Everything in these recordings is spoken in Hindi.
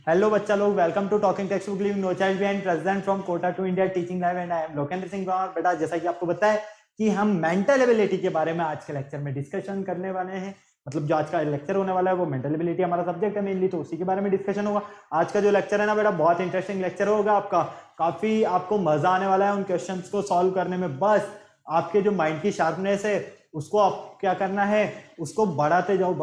हेलो बच्चा लोग, welcome to talking text book leaving no child behind, present from Kota to India teaching live and I am Lokendra Singh Gaur. बेटा जैसा कि आपको पता है कि हम मेंटल एबिलिटी के बारे में आज के लेक्चर में डिस्कशन करने वाले हैं। मतलब जो आज का लेक्चर होने वाला है वो मेंटल एबिलिटी हमारा सब्जेक्ट है मेनली, तो उसी के बारे में डिस्कशन होगा। आज का जो लेक्चर है ना बेटा, बहुत इंटरेस्टिंग लेक्चर होगा आपका। काफी आपको मजा आने वाला है उन क्वेश्चंस को सॉल्व करने में। बस आपके जो माइंड की शार्पनेस है उसको आप क्या करना है, उसको बढ़ाते जाओ।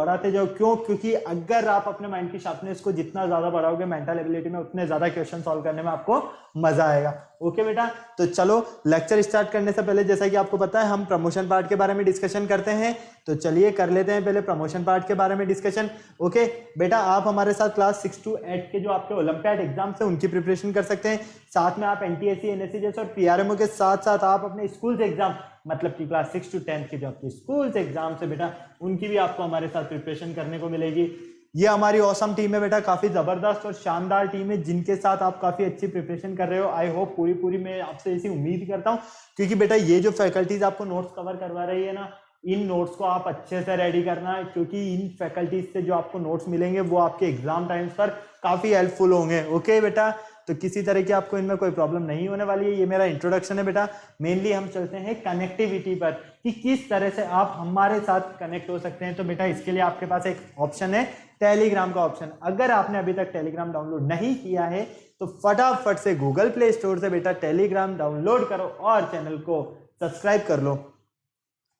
क्यों? क्योंकि अगर आप अपने माइंड की शार्पनेस को जितना ज्यादा बढ़ाओगे मेंटल एबिलिटी में, उतने ज्यादा क्वेश्चन सॉल्व करने में आपको मजा आएगा। ओके बेटा, तो चलो लेक्चर स्टार्ट करने से पहले जैसा कि आपको पता है हम प्रमोशन पार्ट के बारे में डिस्कशन करते हैं, तो चलिए कर लेते हैं पहले प्रमोशन पार्ट के बारे में डिस्कशन। ओके बेटा, आप हमारे साथ क्लास 6 to 8 के जो आपके ओलंपियाड एग्जाम्स है उनकी प्रिपरेशन कर सकते हैं। साथ में आप एनटीएससी, एनएससी जैसे और पीआरएमओ के साथ साथ आप अपने स्कूल एग्जाम, मतलब कि क्लास 6 to 10 के जो आपके स्कूल एग्जाम है बेटा, उनकी भी आपको हमारे साथ प्रिपरेशन करने को मिलेगी। ये हमारी ऑसम टीम है बेटा, काफी जबरदस्त और शानदार टीम है जिनके साथ आप काफी अच्छी प्रिपरेशन कर रहे हो। आई होप पूरी मैं आपसे ऐसी उम्मीद करता हूँ, क्योंकि बेटा ये जो फैकल्टीज आपको नोट्स कवर करवा रही है ना, इन नोट्स को आप अच्छे से रेडी करना है, क्योंकि इन फैकल्टीज से जो आपको नोट्स मिलेंगे वो आपके एग्जाम टाइम्स पर काफी हेल्पफुल होंगे। ओके बेटा, तो किसी तरह की आपको इनमें कोई प्रॉब्लम नहीं होने वाली है। ये मेरा इंट्रोडक्शन है बेटा। मेनली हम चलते हैं कनेक्टिविटी पर कि किस तरह से आप हमारे साथ कनेक्ट हो सकते हैं। तो बेटा इसके लिए आपके पास एक ऑप्शन है, टेलीग्राम का ऑप्शन। अगर आपने अभी तक टेलीग्राम डाउनलोड नहीं किया है तो फटाफट से गूगल प्ले स्टोर से बेटा टेलीग्राम डाउनलोड करो और चैनल को सब्सक्राइब कर लो।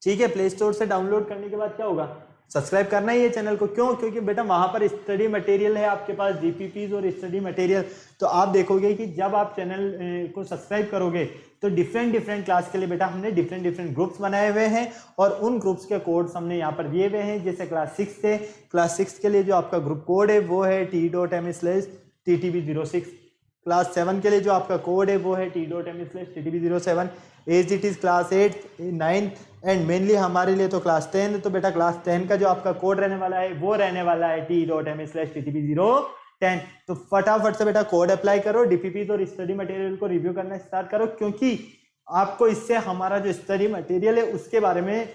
ठीक है, प्ले स्टोर से डाउनलोड करने के बाद क्या होगा, सब्सक्राइब करना ही है चैनल को। क्यों? क्योंकि बेटा वहां पर स्टडी मटेरियल है आपके पास, जीपीपीज और स्टडी मटेरियल। तो आप देखोगे कि जब आप चैनल को सब्सक्राइब करोगे तो डिफरेंट क्लास के लिए बेटा हमने डिफरेंट ग्रुप्स बनाए हुए हैं और उन ग्रुप्स के कोड्स हमने यहाँ पर दिए हुए हैं। जैसे क्लास 6 से क्लास 6 के लिए जो आपका ग्रुप कोड है वो है t.m/ttb06। क्लास 7 के लिए जो आपका कोड है वो है t.m/ttb07। As it is class 8, 9 and mainly हमारे लिए तो क्लास 10। तो बेटा क्लास 10 का जो आपका कोड रहने वाला है वो रहने वाला है t.m/ttb010। तो फटाफट से बेटा कोड अप्लाई करो, डीपीपी और स्टडी मटेरियल को रिव्यू करना स्टार्ट करो, क्योंकि आपको इससे हमारा जो स्टडी मटेरियल है उसके बारे में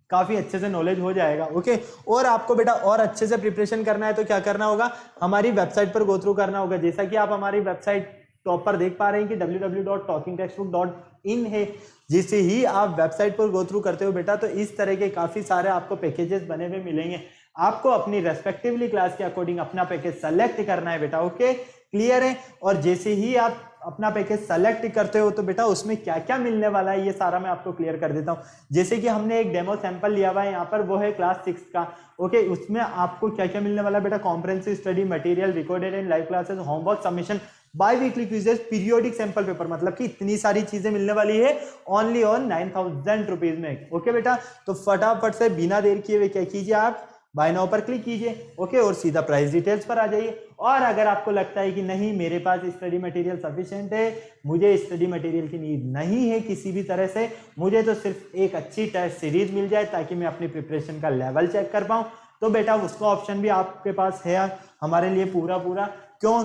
काफी अच्छे से नॉलेज हो जाएगा। ओके, और आपको बेटा और अच्छे से प्रिपरेशन करना है तो क्या करना होगा, हमारी वेबसाइट पर गो थ्रू करना होगा। जैसा कि आप हमारी वेबसाइट टॉप पर देख पा रहे हैं कि www.talkingtextbook.in है। जैसे ही आप वेबसाइट पर गो थ्रू करते हो बेटा तो इस तरह के काफी सारे आपको पैकेजेस बने हुए मिलेंगे। आपको अपनी रेस्पेक्टिवली क्लास के अकॉर्डिंग अपना पैकेज सेलेक्ट करना है बेटा। ओके, क्लियर है? और जैसे ही आप अपना पैकेज सेलेक्ट करते हो तो बेटा उसमें क्या क्या मिलने वाला है ये सारा मैं आपको क्लियर कर देता हूं। जैसे कि हमने एक डेमो सैंपल लिया हुआ है यहाँ पर, वो है क्लास 6 का। ओके, उसमें आपको क्या क्या मिलने वाला है बेटा, comprehensive study material, recorded and live classes, homework submission, by weekly quizzes, periodic sample paper. मतलब कि इतनी सारी चीजें मिलने वाली है ओनली ऑन 9000 रुपीज में। ओके बेटा, तो फटाफट से बिना देर किए हुए क्या कीजिए, आप बाय नाउ पर क्लिक कीजिए। ओके, और सीधा प्राइस डिटेल्स पर आ जाइए। और अगर आपको लगता है कि नहीं मेरे पास स्टडी मटेरियल सफिशिएंट है, मुझे स्टडी मटेरियल की नीड नहीं है किसी भी तरह से, मुझे तो सिर्फ एक अच्छी टेस्ट सीरीज मिल जाए ताकि मैं अपनी प्रिपरेशन का लेवल चेक कर पाऊं, तो बेटा उसका ऑप्शन भी आपके पास है हमारे लिए पूरा। क्यों?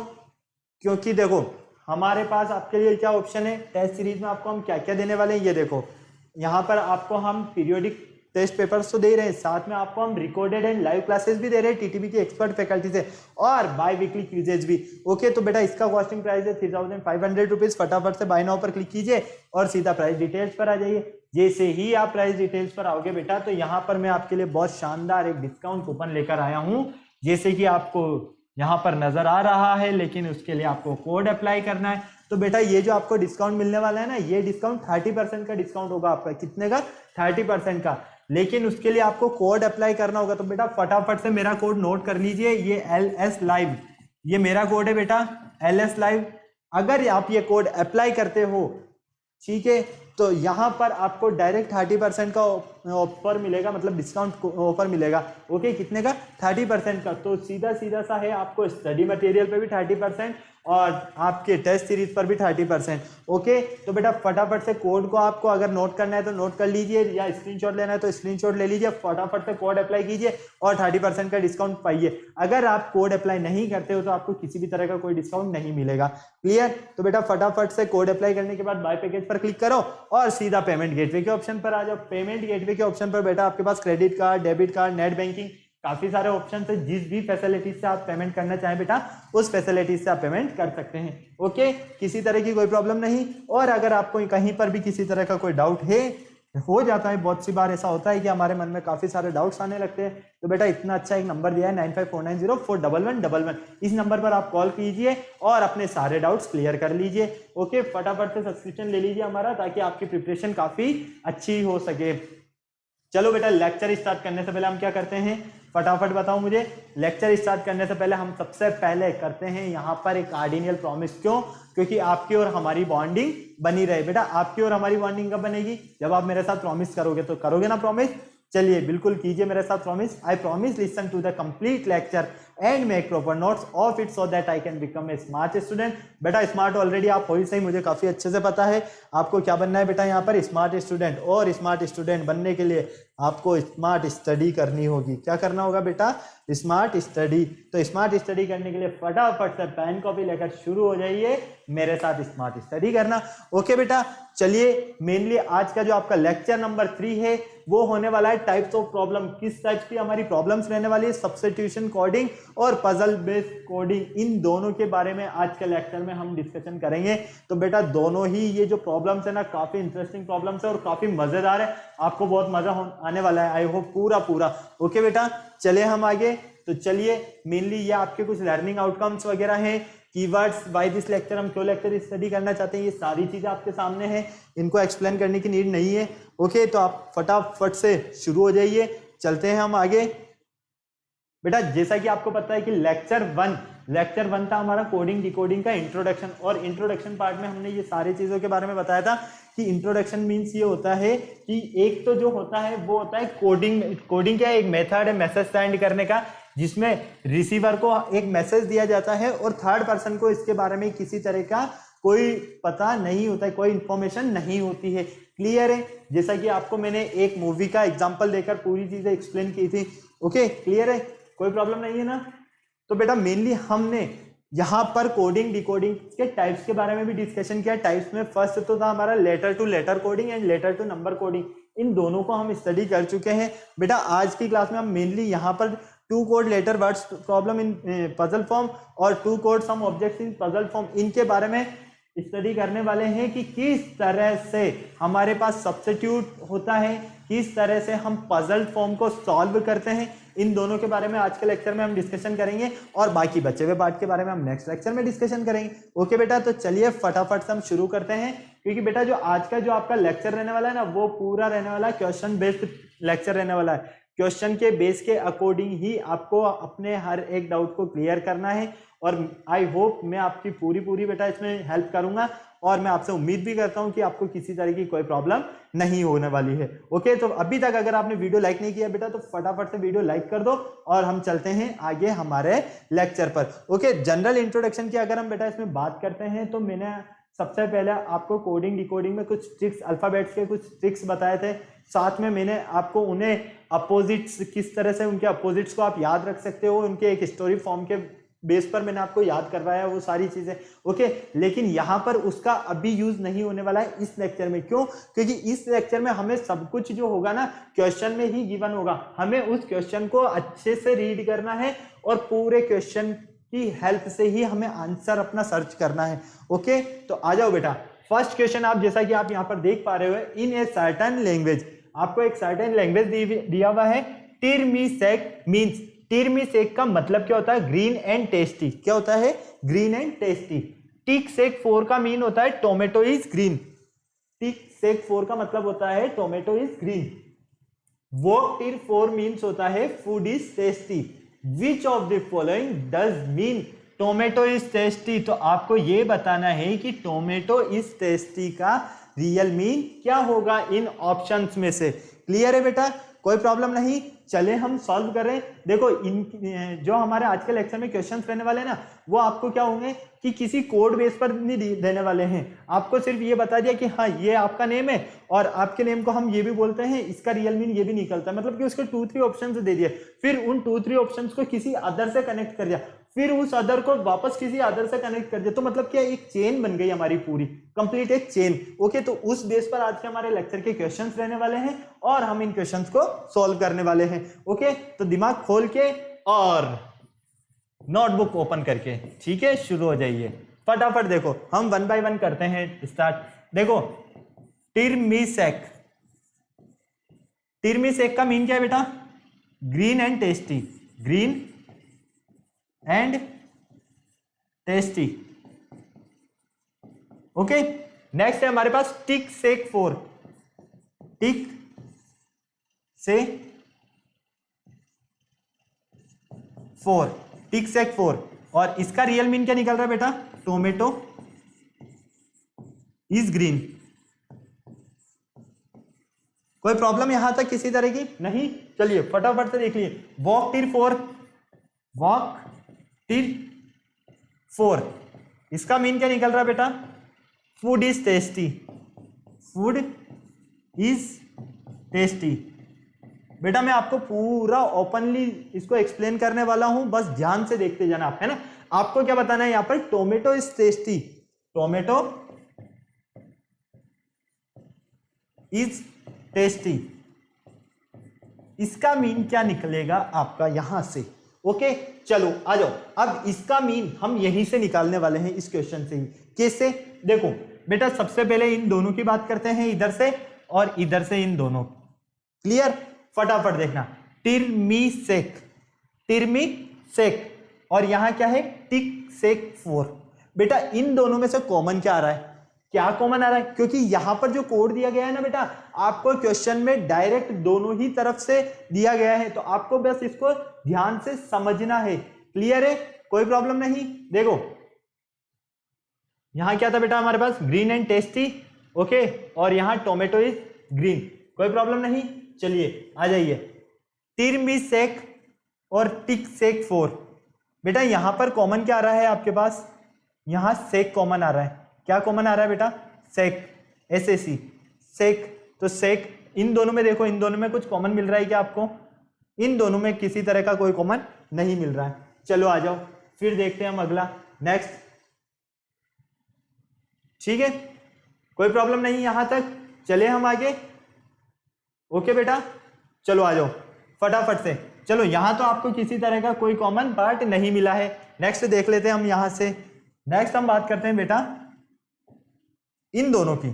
क्योंकि देखो हमारे पास आपके लिए क्या ऑप्शन है, टेस्ट सीरीज में आपको हम क्या क्या देने वाले हैं। ये देखो यहाँ पर आपको हम पीरियोडिक टेस्ट पेपर्स तो दे रहे हैं, साथ में आपको हम रिकॉर्डेड एंड लाइव क्लासेस भी दे रहे हैं टीटीबी की एक्सपर्ट फैकल्टी से, और बाय वीकली क्विजेज भी। ओके, तो बेटा इसका कॉस्टिंग प्राइस है 3500 रुपीज। फटाफट से बाय नाउ पर क्लिक कीजिए और सीधा प्राइस डिटेल्स पर आ जाइए। जैसे ही आप प्राइस डिटेल्स पर आओगे बेटा तो यहाँ पर मैं आपके लिए बहुत शानदार एक डिस्काउंट कूपन लेकर आया हूँ, जैसे कि आपको यहाँ पर नजर आ रहा है, लेकिन उसके लिए आपको कोड अप्लाई करना है। तो बेटा ये जो आपको डिस्काउंट मिलने वाला है ना, ये डिस्काउंट 30% का डिस्काउंट होगा आपका। कितने का? 30% का। लेकिन उसके लिए आपको कोड अप्लाई करना होगा। तो बेटा फटाफट से मेरा कोड नोट कर लीजिए, ये LS लाइव, ये मेरा कोड है बेटा LS लाइव। अगर आप ये कोड अप्लाई करते हो, ठीक है, तो यहाँ पर आपको डायरेक्ट 30% का ऑफर मिलेगा, मतलब डिस्काउंट ऑफर मिलेगा। ओके, कितने का? 30% का। तो सीधा सा है, आपको स्टडी मटेरियल पे भी 30% और आपके टेस्ट सीरीज पर भी 30%। ओके, तो बेटा फटाफट से कोड को आपको अगर नोट करना है तो नोट कर लीजिए, या स्क्रीनशॉट लेना है तो स्क्रीनशॉट ले लीजिए। फटाफट से कोड अप्लाई कीजिए और 30% का डिस्काउंट पाइए। अगर आप कोड अप्लाई नहीं करते हो तो आपको किसी भी तरह का कोई डिस्काउंट नहीं मिलेगा। क्लियर? तो बेटा फटाफट से कोड अप्लाई करने के बाद बाय पैकेज पर क्लिक करो और सीधा पेमेंट गेटवे के ऑप्शन पर आ जाओ। पेमेंट गेटवे के ऑप्शन पर बेटा आपके पास credit card, debit card, net banking काफी सारे ऑप्शन है, जिस भी फैसिलिटीज से आप पेमेंट करना चाहें बेटा उस फैसिलिटीज से आप पेमेंट कर सकते हैं। ओके, किसी तरह की कोई प्रॉब्लम नहीं। और अगर आपको कहीं पर भी किसी तरह का कोई डाउट है, हो जाता है बहुत सी बार ऐसा होता है कि हमारे मन में काफी सारे डाउट्स आने लगते हैं, तो बेटा इतना अच्छा एक नंबर दिया है 9549041111, इस नंबर पर आप कॉल कीजिए और अपने सारे डाउट्स क्लियर कर लीजिए। ओके, फटाफट से सब्सक्रिप्शन ले लीजिए हमारा, ताकि आपकी प्रिपरेशन काफी अच्छी हो सके। चलो बेटा, लेक्चर स्टार्ट करने से पहले हम क्या करते हैं, फटाफट बताओ मुझे। लेक्चर स्टार्ट करने से पहले हम सबसे पहले करते हैं यहाँ पर एक कार्डिनियल प्रॉमिस। क्यों? क्योंकि आपकी और हमारी बॉन्डिंग बनी रहे। बेटा आपकी और हमारी बॉन्डिंग कब बनेगी? जब आप मेरे साथ प्रॉमिस करोगे। तो करोगे ना प्रॉमिस? चलिए बिल्कुल कीजिए मेरे साथ promise. I promise listen to the complete lecture and make proper notes of it so that I can become a smart student. बेटा स्मार्ट ऑलरेडी आप हो ही सही, मुझे काफी अच्छे से पता है। आपको क्या बनना है बेटा? यहाँ पर स्मार्ट स्टूडेंट। और स्मार्ट स्टूडेंट बनने के लिए आपको स्मार्ट स्टडी करनी होगी। क्या करना होगा बेटा? Smart study. तो स्मार्ट स्टडी करने के लिए फटाफट से पेन कॉपी लेकर शुरू हो जाइए मेरे साथ स्मार्ट स्टडी करना। ओके बेटा, चलिए मेनली आज का जो आपका लेक्चर नंबर 3 है वो होने वाला है टाइप्स ऑफ प्रॉब्लम। किस टाइप की हमारी प्रॉब्लम्स रहने वाली है? सब्स्टिट्यूशन कोडिंग और पजल बेस्ड कोडिंग। इन दोनों के बारे में आज के लेक्चर में हम डिस्कशन करेंगे। तो बेटा दोनों ही ये जो प्रॉब्लम्स है ना, काफी इंटरेस्टिंग प्रॉब्लम्स है और काफी मजेदार है। आपको बहुत मजा आने वाला है, आई होप पूरा। ओके बेटा, चले हम आगे। तो चलिए मेनली ये आपके कुछ लर्निंग आउटकम्स वगैरह हैं, कीवर्ड्स, व्हाई दिस लेक्चर, हम क्यों लेक्चर स्टडी करना चाहते हैं, ये सारी चीजें आपके सामने हैं। इनको एक्सप्लेन करने की नीड नहीं है। ओके, तो आप फटाफट से शुरू हो जाइए। चलते हैं हम आगे। बेटा जैसा कि आपको पता है कि लेक्चर वन था हमारा कोडिंग डिकोडिंग का इंट्रोडक्शन। और इंट्रोडक्शन पार्ट में हमने ये सारी चीजों के बारे में बताया था कि इंट्रोडक्शन मीन्स ये होता है कि एक तो जो होता है वो होता है कोडिंग क्या है? एक मेथड है मैसेज सेंड करने का, जिसमें रिसीवर को एक मैसेज दिया जाता है और थर्ड पर्सन को इसके बारे में किसी तरह का कोई पता नहीं होता है, कोई इंफॉर्मेशन नहीं होती है। क्लियर है? जैसा कि आपको मैंने एक मूवी का एग्जांपल देकर पूरी चीजें एक्सप्लेन की थी। ओके, क्लियर है? कोई प्रॉब्लम नहीं है ना? तो बेटा मेनली हमने यहाँ पर कोडिंग डिकोडिंग के टाइप्स के बारे में भी डिस्कशन किया। टाइप्स में फर्स्ट तो था हमारा letter to letter coding and letter to number coding. इन दोनों को हम स्टडी कर चुके हैं। बेटा आज की क्लास में हम मेनली यहाँ पर 2 code letter words problem in puzzle form और 2 code some objects in puzzle form, इनके बारे में स्टडी करने वाले हैं कि किस तरह से हमारे पास सब्स्टिट्यूट होता है, किस तरह से हम पजल फॉर्म को सॉल्व करते हैं। इन दोनों के बारे में आज के लेक्चर में हम डिस्कशन करेंगे और बाकी बचे हुए पार्ट के बारे में हम नेक्स्ट लेक्चर में डिस्कशन करेंगे। ओके बेटा, तो चलिए फटाफट से हम शुरू करते हैं। क्योंकि बेटा जो आज का जो आपका लेक्चर रहने वाला है ना, वो पूरा रहने वाला है क्वेश्चन बेस्ड लेक्चर रहने वाला है। क्वेश्चन के बेस के अकॉर्डिंग ही आपको अपने हर एक डाउट को क्लियर करना है। और आई होप मैं आपकी पूरी बेटा इसमें हेल्प करूंगा और मैं आपसे उम्मीद भी करता हूं कि आपको किसी तरह की कोई प्रॉब्लम नहीं होने वाली है। ओके, तो अभी तक अगर आपने वीडियो लाइक नहीं किया बेटा तो फटाफट से वीडियो लाइक कर दो और हम चलते हैं आगे हमारे लेक्चर पर। ओके, जनरल इंट्रोडक्शन की अगर हम बेटा इसमें बात करते हैं तो मैंने सबसे पहले आपको कोडिंग डिकोडिंग में कुछ ट्रिक्स, अल्फाबेट्स के कुछ ट्रिक्स बताए थे। साथ में मैंने आपको उन्हें अपोजिट्स, किस तरह से उनके अपोजिट्स को आप याद रख सकते हो, उनके एक स्टोरी फॉर्म के बेस पर मैंने आपको याद करवाया वो सारी चीजें। ओके, लेकिन यहाँ पर उसका अभी यूज नहीं होने वाला है इस लेक्चर में। क्यों? क्योंकि इस लेक्चर में हमें सब कुछ जो होगा ना क्वेश्चन में ही गिवन होगा। हमें उस क्वेश्चन को अच्छे से रीड करना है और पूरे क्वेश्चन की हेल्प से ही हमें आंसर अपना सर्च करना है। ओके, तो आ जाओ बेटा। फर्स्ट क्वेश्चन आप जैसा कि आप यहाँ पर देख पा रहे हो, इन ए सर्टेन लैंग्वेज, आपको एक सर्टेन लैंग्वेज दिया हुआ है। टिरमिसेक मींस, टिरमिसेक का मतलब क्या होता है? Green and tasty. क्या होता है? Green and tasty. टिक सेक 4 का मीन होता है टोमेटो इज ग्रीन। टिक सेक 4 का मतलब होता है टोमेटो इज ग्रीन। वोक टिर 4 मीन्स होता है food is tasty. Which of the following does mean tomato is tasty? तो आपको ये बताना है कि टोमेटो इज टेस्टी का रियल मीन क्या होगा इन ऑप्शंस में से। क्लियर है बेटा? कोई प्रॉब्लम नहीं। चले हम सॉल्व करें। देखो इन जो हमारे आज के लेक्चर में क्वेश्चंस रहने वाले हैं ना, वो आपको क्या होंगे कि किसी कोड बेस पर नहीं देने वाले हैं। आपको सिर्फ ये बता दिया कि हाँ ये आपका नेम है और आपके नेम को हम ये भी बोलते हैं, इसका रियल मीन ये भी निकलता है। मतलब कि उसके 2-3 ऑप्शंस दे दिए, फिर उन 2-3 ऑप्शंस को किसी अदर से कनेक्ट कर दिया। फिर उस अदर को वापस किसी अदर से कनेक्ट कर दे, तो मतलब क्या एक चेन बन गई हमारी पूरी कंप्लीट एक चेन। ओके, तो उस बेस पर आज के हमारे लेक्चर के क्वेश्चंस रहने वाले हैं और हम इन क्वेश्चंस को सॉल्व करने वाले हैं। ओके, तो दिमाग खोल के और नोटबुक ओपन करके, ठीक है, शुरू हो जाइए फटाफट। देखो हम 1 बाय 1 करते हैं स्टार्ट। देखो टिरमिसेक, टिरमिसेक का मीन क्या है बेटा? Green and tasty, green and tasty. Okay, next है हमारे पास टिक सेक 4, टिक से 4, टिक सेक 4, और इसका रियल मीन क्या निकल रहा है बेटा? Tomato is green. कोई प्रॉब्लम यहां तक किसी तरह की नहीं? चलिए फटाफट से देख लिए। वॉक टिर 4, वॉक टिर 4, इसका मीन क्या निकल रहा है बेटा? Food is tasty, food is tasty. बेटा मैं आपको पूरा ओपनली इसको एक्सप्लेन करने वाला हूं, बस ध्यान से देखते जाना आप, है ना। आपको क्या बताना है यहां पर? Tomato is tasty, tomato is tasty, इसका मीन क्या निकलेगा आपका यहां से? ओके, चलो आ जाओ। अब इसका मीन हम यहीं से निकालने वाले हैं, इस क्वेश्चन से ही। कैसे? देखो बेटा सबसे पहले इन दोनों की बात करते हैं, इधर से और इधर से इन दोनों। क्लियर? फटाफट देखना। टिरमिसेक, टिरमिसेक, और यहां क्या है? टिक सेक 4। बेटा इन दोनों में से कॉमन क्या आ रहा है? क्या कॉमन आ रहा है? क्योंकि यहां पर जो कोड दिया गया है ना बेटा, आपको क्वेश्चन में डायरेक्ट दोनों ही तरफ से दिया गया है, तो आपको बस इसको ध्यान से समझना है। क्लियर है? कोई प्रॉब्लम नहीं। देखो यहां क्या था बेटा हमारे पास? Green and tasty. ओके, और यहां टोमेटो इज ग्रीन। कोई प्रॉब्लम नहीं। चलिए आ जाइए। टिरमिसेक और टिक सेक 4, बेटा यहां पर कॉमन क्या आ रहा है आपके पास? यहां सेक कॉमन आ रहा है। क्या कॉमन आ रहा है बेटा? सेक, SAC, सेक। तो सेक, इन दोनों में देखो, इन दोनों में कुछ कॉमन मिल रहा है क्या आपको? इन दोनों में किसी तरह का कोई कॉमन नहीं मिल रहा है। चलो आ जाओ, फिर देखते हैं हम अगला, नेक्स्ट। ठीक है, कोई प्रॉब्लम नहीं यहां तक। चले हम आगे। ओके बेटा, चलो आ जाओ फटाफट से। चलो यहां तो आपको किसी तरह का कोई कॉमन पार्ट नहीं मिला है। नेक्स्ट देख लेते हैं हम यहां से। नेक्स्ट हम बात करते हैं बेटा इन दोनों की,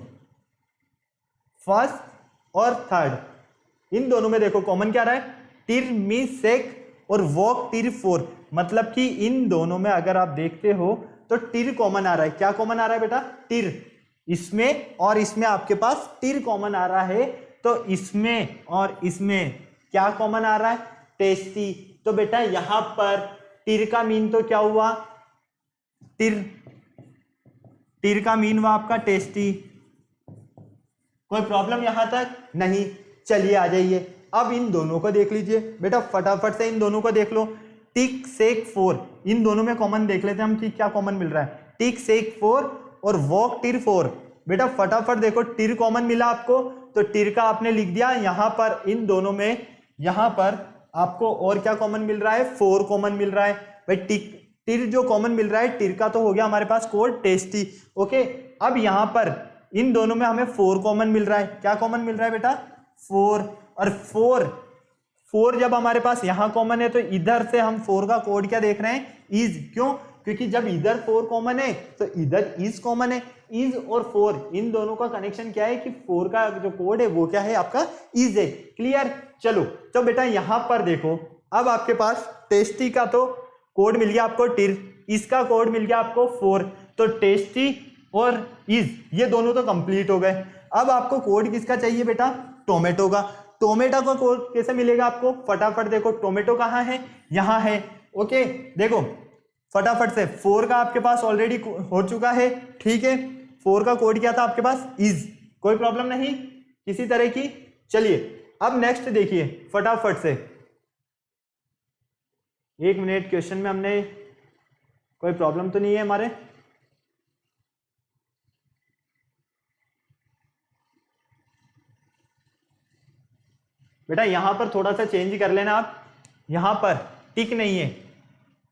फर्स्ट और थर्ड। इन दोनों में देखो कॉमन क्या रहा है? टिरमिसेक और वॉक टिर 4, मतलब कि इन दोनों में अगर आप देखते हो तो टिर कॉमन आ रहा है। क्या कॉमन आ रहा है बेटा? टिर। इसमें और इसमें आपके पास टिर कॉमन आ रहा है, तो इसमें और इसमें क्या कॉमन आ रहा है? टेस्टी। तो बेटा यहां पर टिर का मीन तो क्या हुआ? टिर, टिर का मीन हुआ आपका टेस्टी। कोई प्रॉब्लम यहां तक नहीं? चलिए आ जाइए। अब इन दोनों को देख लीजिए बेटा, फटाफट से इन दोनों को देख लो। टिक सेक 4, इन दोनों में कॉमन देख लेते हैं हम कि क्या कॉमन मिल रहा है। टिक सेक 4 और वॉक टिर 4, बेटा फटाफट देखो, टिर कॉमन मिला आपको, तो टिर का आपने लिख दिया यहां पर। इन दोनों में यहां पर आपको और क्या कॉमन मिल रहा है? 4 कॉमन मिल रहा है भाई। टिक, टिर जो कॉमन मिल रहा है, टिर का तो हो गया हमारे पास कोड टेस्टी। ओके, अब यहां पर इन दोनों में हमें 4 कॉमन मिल रहा है। क्या कॉमन मिल रहा है बेटा? 4। और 4 जब हमारे पास यहां कॉमन है, तो इधर से हम 4 का कोड क्या देख रहे हैं? इज। क्यों? क्योंकि जब इधर 4 कॉमन है तो इधर इज कॉमन है। इज और 4 इन दोनों का कनेक्शन क्या है कि 4 का जो कोड है वो क्या है आपका? इज है। क्लियर? चलो तो बेटा यहां पर देखो, अब आपके पास टेस्टी का तो कोड मिल गया आपको टिर, इसका कोड मिल गया आपको 4, तो टेस्टी और इज ये दोनों तो कंप्लीट हो गए। अब आपको कोड किसका चाहिए बेटा? टोमेटो का। टोमेटो का कोड कैसे मिलेगा आपको? फटाफट देखो, टोमेटो कहाँ है? यहां है। ओके, देखो फटाफट से, 4 का आपके पास ऑलरेडी हो चुका है। ठीक है, 4 का कोड क्या था आपके पास? इज। कोई प्रॉब्लम नहीं किसी तरह की। चलिए अब नेक्स्ट देखिए फटाफट से। 1 मिनट, क्वेश्चन में हमने कोई प्रॉब्लम तो नहीं है हमारे? बेटा यहां पर थोड़ा सा चेंज कर लेना आप। यहां पर टिक नहीं है,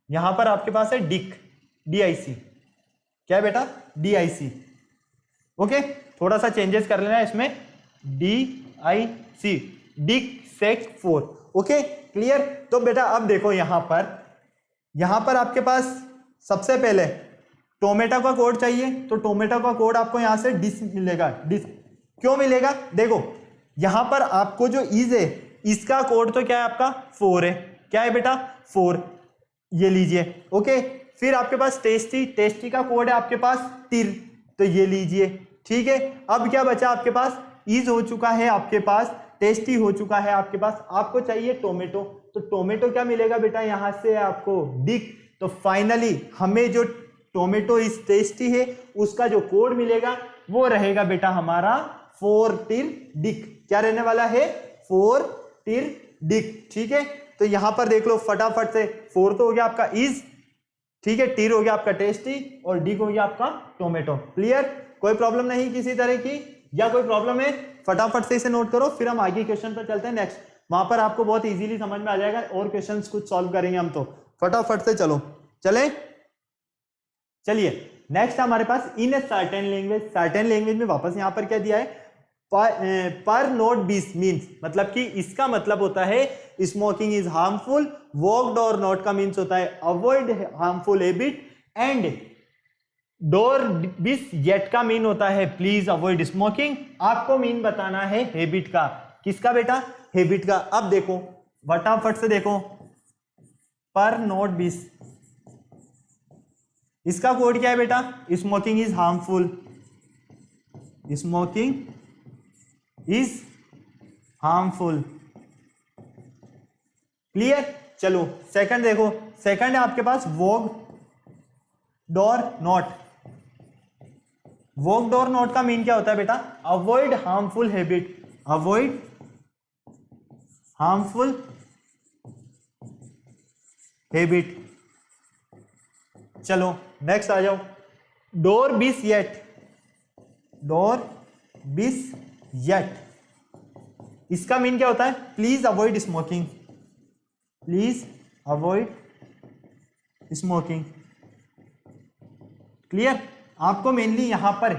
यहां पर आपके पास है डिक, DIC, क्या है बेटा, DIC। ओके, थोड़ा सा चेंजेस कर लेना है इसमें, DIC, डिक सेक 4। Okay clear. तो बेटा अब देखो यहां पर आपके पास सबसे पहले टोमेटो का कोड चाहिए, तो टोमेटो का कोड आपको यहां से डिस मिलेगा। डिस क्यों मिलेगा, देखो यहां पर आपको जो इज है इसका कोड तो क्या है आपका 4 है, क्या है बेटा 4, ये लीजिए। ओके, फिर आपके पास टेस्टी का कोड है आपके पास तिर, तो ये लीजिए, ठीक है। अब क्या बचा आपके पास, इज हो चुका है आपके पास, टेस्टी हो चुका है आपके पास, आपको चाहिए टोमेटो, तो टोमेटो क्या मिलेगा बेटा यहां से आपको डिक। तो फाइनली हमें जो टोमेटो इज टेस्टी है उसका जो कोड मिलेगा वो रहेगा बेटा हमारा 4 टिर डिक, क्या रहने वाला है 4 टिर डिक, ठीक है। तो यहां पर देख लो फटाफट से, 4 तो हो गया आपका इज, ठीक है, टिर हो गया आपका टेस्टी और डिक हो गया आपका टोमेटो। क्लियर, कोई प्रॉब्लम नहीं किसी तरह की, या कोई प्रॉब्लम है फटाफट से इसे नोट करो, फिर हम आगे क्वेश्चन पर चलते हैं नेक्स्ट, वहां पर आपको बहुत इजीली समझ में आ जाएगा और क्वेश्चंस कुछ सॉल्व करेंगे हम, तो फटाफट से चलो चले। चलिए नेक्स्ट हमारे पास इन ए सर्टेन लैंग्वेज में वापस यहां पर क्या दिया है, पर नोट 20 मीन्स, मतलब कि इसका मतलब होता है स्मोकिंग इज हार्मफुल, वॉकड और नॉट का मीन्स होता है avoid harmful habit, and door बिस येट का मीन होता है प्लीज अवॉइड स्मोकिंग। आपको मीन बताना है हैबिट का, किसका बेटा, हैबिट का। अब देखो फटाफट से देखो, पर नोट 20 इसका कोड क्या है बेटा, smoking is harmful, smoking is harmful. Clear, चलो सेकंड देखो, सेकंड है आपके पास वॉक डोर नॉट। वॉक डोर नॉट का मीन क्या होता है बेटा, avoid harmful habit, avoid harmful habit. चलो नेक्स्ट आ जाओ, डोर बिस येट, डोर बिस येट इसका मीन क्या होता है, please avoid smoking, please avoid smoking. Clear, आपको मेनली यहां पर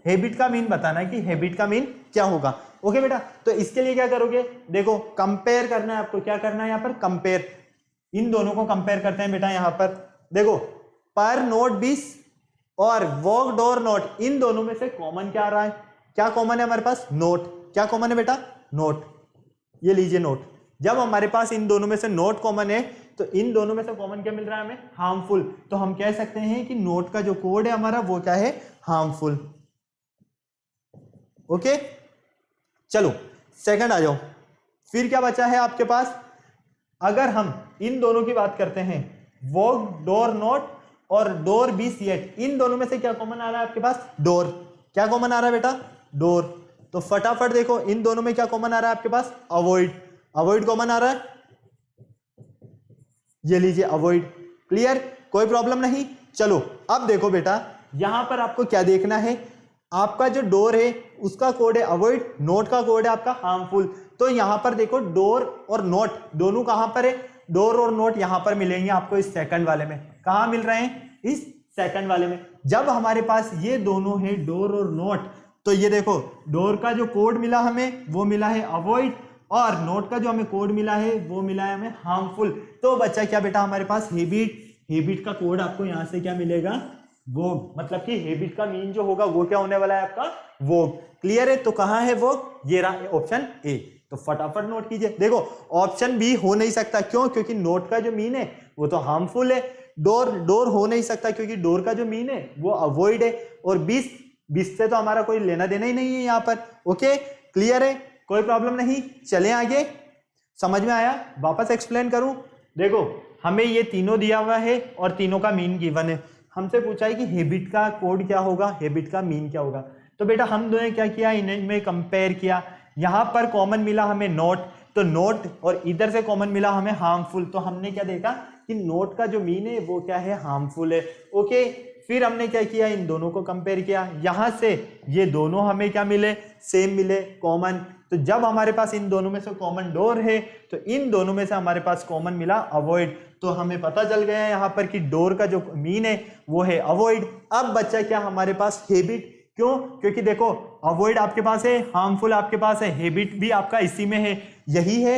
हैबिट का मीन बताना है कि हैबिट का मीन क्या होगा। ओके बेटा, तो इसके लिए क्या करोगे, देखो कंपेयर करना है आपको, क्या करना है यहां पर कंपेयर, इन दोनों को कंपेयर करते हैं बेटा। यहां पर देखो पर नोट 20 और वॉक डोर नोट, इन दोनों में से कॉमन क्या आ रहा है, क्या कॉमन है हमारे पास, नोट, क्या कॉमन है बेटा, नोट, ये लीजिए नोट। जब हमारे पास इन दोनों में से नोट कॉमन है तो इन दोनों में से कॉमन क्या मिल रहा है हमें, हार्मफुल, तो हम कह सकते हैं कि नोट का जो कोड है हमारा वो क्या है, हार्मफुल। ओके चलो सेकंड आ जाओ, फिर क्या बचा है आपके पास, अगर हम इन दोनों की बात करते हैं, वॉक डोर नोट और डोर बिस येट, इन दोनों में से क्या कॉमन आ रहा है आपके पास, डोर, क्या कॉमन आ रहा है बेटा, डोर। तो फटाफट देखो इन दोनों में क्या कॉमन आ रहा है आपके पास, अवॉइड, अवॉइड कॉमन आ रहा है, ये लीजिए अवॉइड। क्लियर, कोई प्रॉब्लम नहीं। चलो अब देखो बेटा यहां पर आपको क्या देखना है, आपका जो डोर है उसका कोड है अवॉइड, नोट का कोड है आपका हार्मफुल। तो यहां पर देखो डोर और नोट दोनों कहां पर है, डोर और नोट यहां पर मिलेंगे आपको इस सेकंड वाले में, कहां मिल रहे हैं, इस सेकंड वाले में। जब हमारे पास ये दोनों है डोर और नोट, तो ये देखो डोर का जो कोड मिला हमें वो मिला है अवॉइड, और नोट का जो हमें कोड मिला है वो मिला है हमें हार्मफुल। तो बच्चा क्या बेटा हमारे पास हैबिट, हैबिट का कोड आपको यहां से क्या मिलेगा, वो, मतलब कि हैबिट का मीन जो होगा वो क्या होने वाला है आपका, वो। क्लियर है, तो कहां है वो, ये रहा ऑप्शन ए। तो फटाफट नोट कीजिए, देखो ऑप्शन बी हो नहीं सकता, क्यों, क्योंकि नोट का जो मीन है वो तो हार्मफुल है। डोर, डोर हो नहीं सकता क्योंकि डोर का जो मीन है वो अवॉइड है, और बिस, बिस से तो हमारा कोई लेना देना ही नहीं है यहाँ पर। ओके क्लियर है, कोई प्रॉब्लम नहीं। चले आगे, समझ में आया, वापस एक्सप्लेन करूं, देखो हमें ये तीनों दिया हुआ है और तीनों का मीन गिवन है, हमसे पूछा है कि हैबिट का कोड क्या होगा, हैबिट का मीन क्या होगा। तो बेटा हम दोनों ने क्या किया, इनमें कंपेयर किया, यहां पर कॉमन मिला हमें नोट, तो नोट, और इधर से कॉमन मिला हमें हार्मफुल, तो हमने क्या देखा कि नोट का जो मीन है वो क्या है, हार्मफुल है। ओके फिर हमने क्या किया, इन दोनों को कंपेयर किया, यहां से ये दोनों हमें क्या मिले, सेम मिले, कॉमन। तो जब हमारे पास इन दोनों में से कॉमन डोर है तो इन दोनों में से हमारे पास कॉमन मिला अवॉइड। तो हमें पता चल गया यहाँ पर कि डोर का जो मीन है वो है अवॉइड। अब बचा क्या हमारे पास, हैबिट। क्यों, क्योंकि देखो अवॉइड आपके पास है, हार्मफुल आपके पास है, हैबिट भी आपका इसी में है। यही है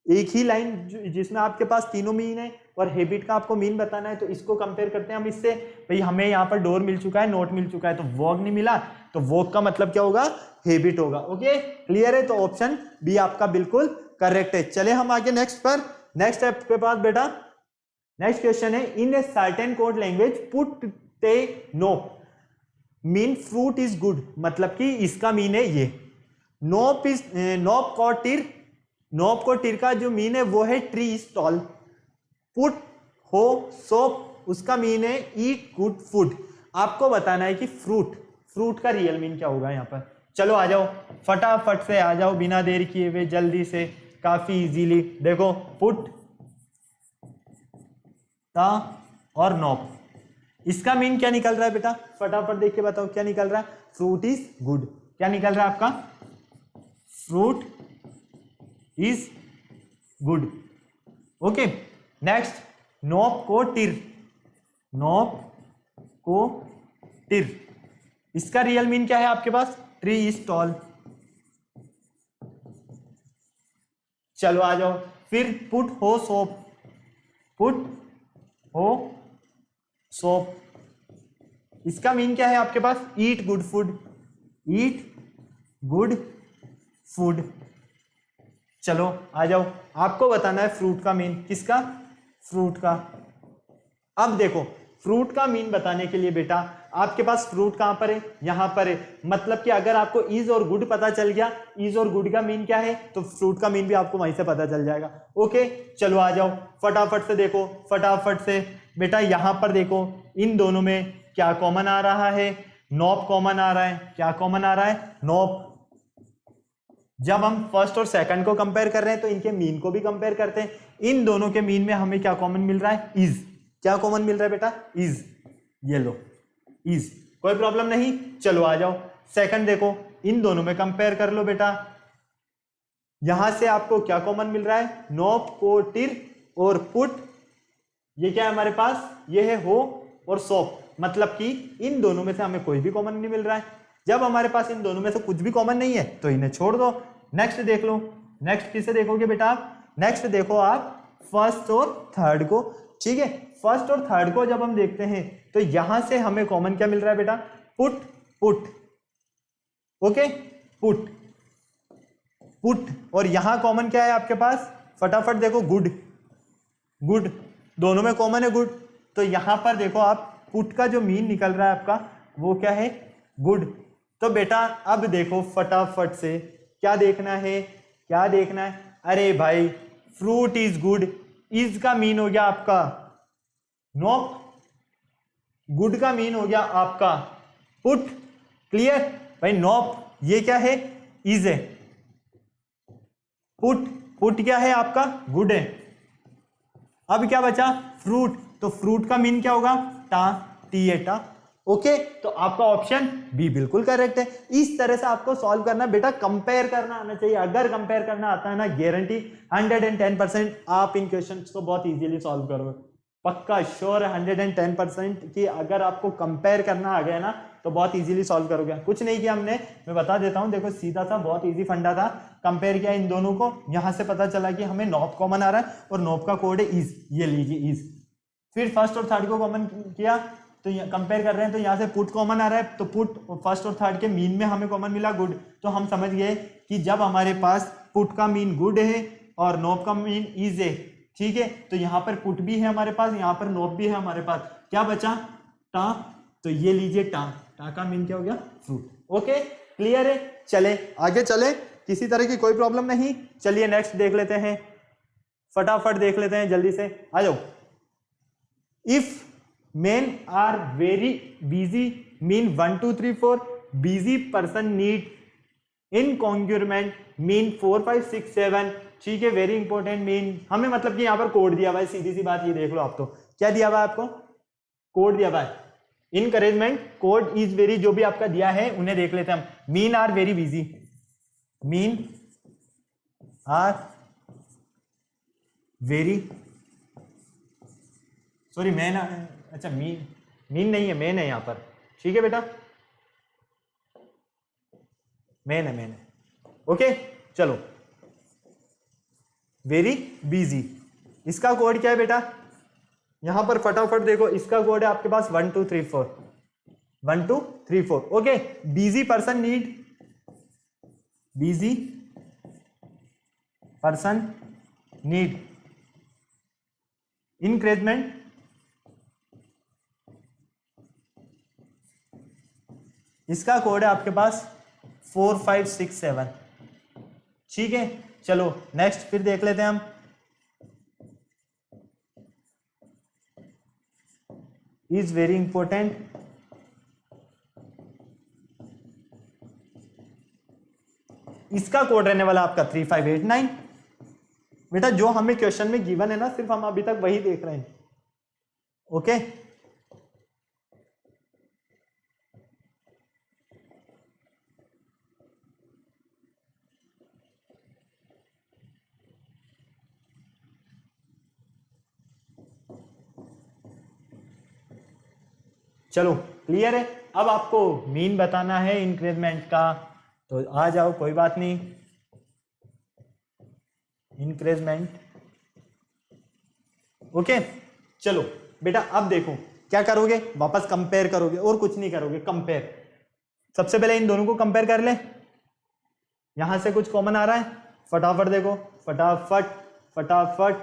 एक ही लाइन जिसमें आपके पास तीनों मीन है और हैबिट का आपको मीन बताना है। तो इसको कंपेयर करते हैं हम इससे। भाई हमें यहाँ पर डोर मिल चुका है, नोट मिल चुका है, तो वॉक नहीं मिला, तो वॉक का मतलब क्या होगा, हैबिट होगा। ओके क्लियर है, तो ऑप्शन बी आपका बिल्कुल करेक्ट है। चले हम आगे नेक्स्ट पर। नेक्स्ट आपके पास बेटा नेक्स्ट क्वेश्चन है, in a certain code language पुट ते नो मीन फ्रूट इज गुड। मतलब कि इसका मीन है ये नोप इज नोप को टिर, नोप को टिर का जो मीन है वो है ट्री इज टॉल। पुट हो सोप उसका मीन है ईट गुड फूड। आपको बताना है कि फ्रूट, फ्रूट का रियल मीन क्या होगा यहाँ पर। चलो आ जाओ फटाफट से आ जाओ, बिना देर किए हुए जल्दी से, काफी इजीली। देखो पुट ता और नोप, इसका मीन क्या निकल रहा है बेटा, फटाफट देख के बताओ क्या निकल रहा है। फ्रूट इज गुड, क्या निकल रहा है आपका, fruit is good. Okay next, नोप को टिर, नोप को टिर, इसका रियल मीन क्या है आपके पास, ट्री इज टॉल। चलो आ जाओ फिर, पुट हो सोप, पुट हो सोप, इसका मीन क्या है आपके पास, eat good food, eat good food. चलो आ जाओ, आपको बताना है फ्रूट का मीन, किसका, फ्रूट का। अब देखो फ्रूट का मीन बताने के लिए बेटा आपके पास फ्रूट कहां पर है, यहां पर है। मतलब कि अगर आपको इज और गुड पता चल गया, इज और गुड का मीन क्या है, तो फ्रूट का मीन भी आपको वहीं से पता चल जाएगा। ओके चलो आ जाओ फटाफट से, देखो फटाफट से बेटा, यहां पर देखो इन दोनों में क्या कॉमन आ रहा है, नोप कॉमन आ रहा है। क्या कॉमन आ रहा है, नोप। जब हम फर्स्ट और सेकंड को कंपेयर कर रहे हैं तो इनके मीन को भी कंपेयर करते हैं। इन दोनों के मीन में हमें क्या कॉमन मिल रहा है, इज। क्या कॉमन मिल रहा है बेटा, इज। ये लो इज, कोई प्रॉब्लम नहीं। चलो आ जाओ सेकंड, देखो इन दोनों में कंपेयर कर लो बेटा, यहां से आपको क्या कॉमन मिल रहा है, नोप को टिर और पुट, ये क्या है हमारे पास, ये है हो और सोप। मतलब कि इन दोनों में से हमें कोई भी कॉमन नहीं मिल रहा है। जब हमारे पास इन दोनों में से कुछ भी कॉमन नहीं है तो इन्हें छोड़ दो। नेक्स्ट देख लो, नेक्स्ट किसे देखोगे बेटा आप, नेक्स्ट देखो आप फर्स्ट और थर्ड को। ठीक है, फर्स्ट और थर्ड को जब हम देखते हैं तो यहां से हमें कॉमन क्या मिल रहा है बेटा, put put. Okay put put, और यहां कॉमन क्या है आपके पास, फटाफट देखो गुड, गुड दोनों में कॉमन है गुड। तो यहां पर देखो आप पुट का जो मीन निकल रहा है आपका वो क्या है, गुड। तो बेटा अब देखो फटाफट से क्या देखना है, क्या देखना है, अरे भाई फ्रूट इज गुड, इज का मीन हो गया आपका नोप, गुड का मीन हो गया आपका पुट। क्लियर भाई, नोप ये क्या है, इज है, पुट पुट क्या है आपका, गुड है। अब क्या बचा, फ्रूट, तो फ्रूट का मीन क्या होगा, टा, टी है टा। ओके तो आपका ऑप्शन बी बिल्कुल करेक्ट है। इस तरह से आपको सॉल्व करना बेटा, कंपेयर करना आना चाहिए। अगर कंपेयर करना आता है ना, गारंटी 110% आप इन क्वेश्चंस को बहुत इजीली सॉल्व करोगे। पक्का श्योर 110% कि अगर आपको कंपेयर करना आ गया ना तो बहुत इजीली सॉल्व करोगे। कुछ नहीं किया हमने, मैं बता देता हूं, देखो सीधा सा बहुत इजी फंडा था। कंपेयर किया इन दोनों को, यहां से पता चला कि हमें नोप कॉमन आ रहा है और नोप का कोड है इज, ये लीजिए इज। फिर फर्स्ट और थर्ड को कॉमन किया तो कंपेयर कर रहे हैं, तो यहाँ से पुट कॉमन आ रहा है, तो पुट फर्स्ट और थर्ड के मीन में हमें कॉमन मिला गुड। तो हम समझ गए कि जब हमारे पास पुट का मीन गुड है और नोप का मीन इज है, ठीक है, तो यहाँ पर पुट भी है हमारे पास, यहाँ पर नोप भी है हमारे पास, क्या बचा, टा। तो ये लीजिए टा, टा का मीन क्या हो गया, फ्रूट। ओके क्लियर है, चले आगे चले, किसी तरह की कोई प्रॉब्लम नहीं। चलिए नेक्स्ट देख लेते हैं, फटाफट देख लेते हैं जल्दी से, आ जाओ। If men are very busy mean 1 2 3 4, busy person need incongruent mean 4 5 6 7। ठीक है, वेरी इंपॉर्टेंट मीन हमें, मतलब कि यहाँ पर कोड दिया हुआ है, सीधी सी बात ये देख लो आप, तो क्या दिया हुआ है आपको, कोड दिया हुआ है। इनकरेजमेंट कोड इज वेरी जो भी आपका दिया है उन्हें देख लेते हैं हम। Mean are very busy, mean are very, sorry man, अच्छा मीन, मीन नहीं है मैन है यहाँ पर, ठीक है बेटा, मैन है, मैन है, ओके। चलो वेरी बिजी, इसका कोड क्या है बेटा, यहां पर फटाफट देखो, इसका कोड है आपके पास 1 2 3 4, 1 2 3 4, okay. Busy person need, busy person need increment, इसका कोड है आपके पास 4 5 6 7, ठीक है। चलो नेक्स्ट फिर देख लेते हैं हम, इज वेरी इंपॉर्टेंट, इसका कोड रहने वाला आपका 3589। बेटा जो हमें क्वेश्चन में गिवन है ना, सिर्फ हम अभी तक वही देख रहे हैं, ओके। चलो क्लियर है। अब आपको मीन बताना है इंक्रीजमेंट का, तो आ जाओ, कोई बात नहीं। Increment, okay. चलो बेटा अब देखो क्या करोगे, वापस कंपेयर करोगे और कुछ नहीं करोगे, कंपेयर। सबसे पहले इन दोनों को कंपेयर कर ले, यहां से कुछ कॉमन आ रहा है, फटाफट देखो, फटाफट फटाफट,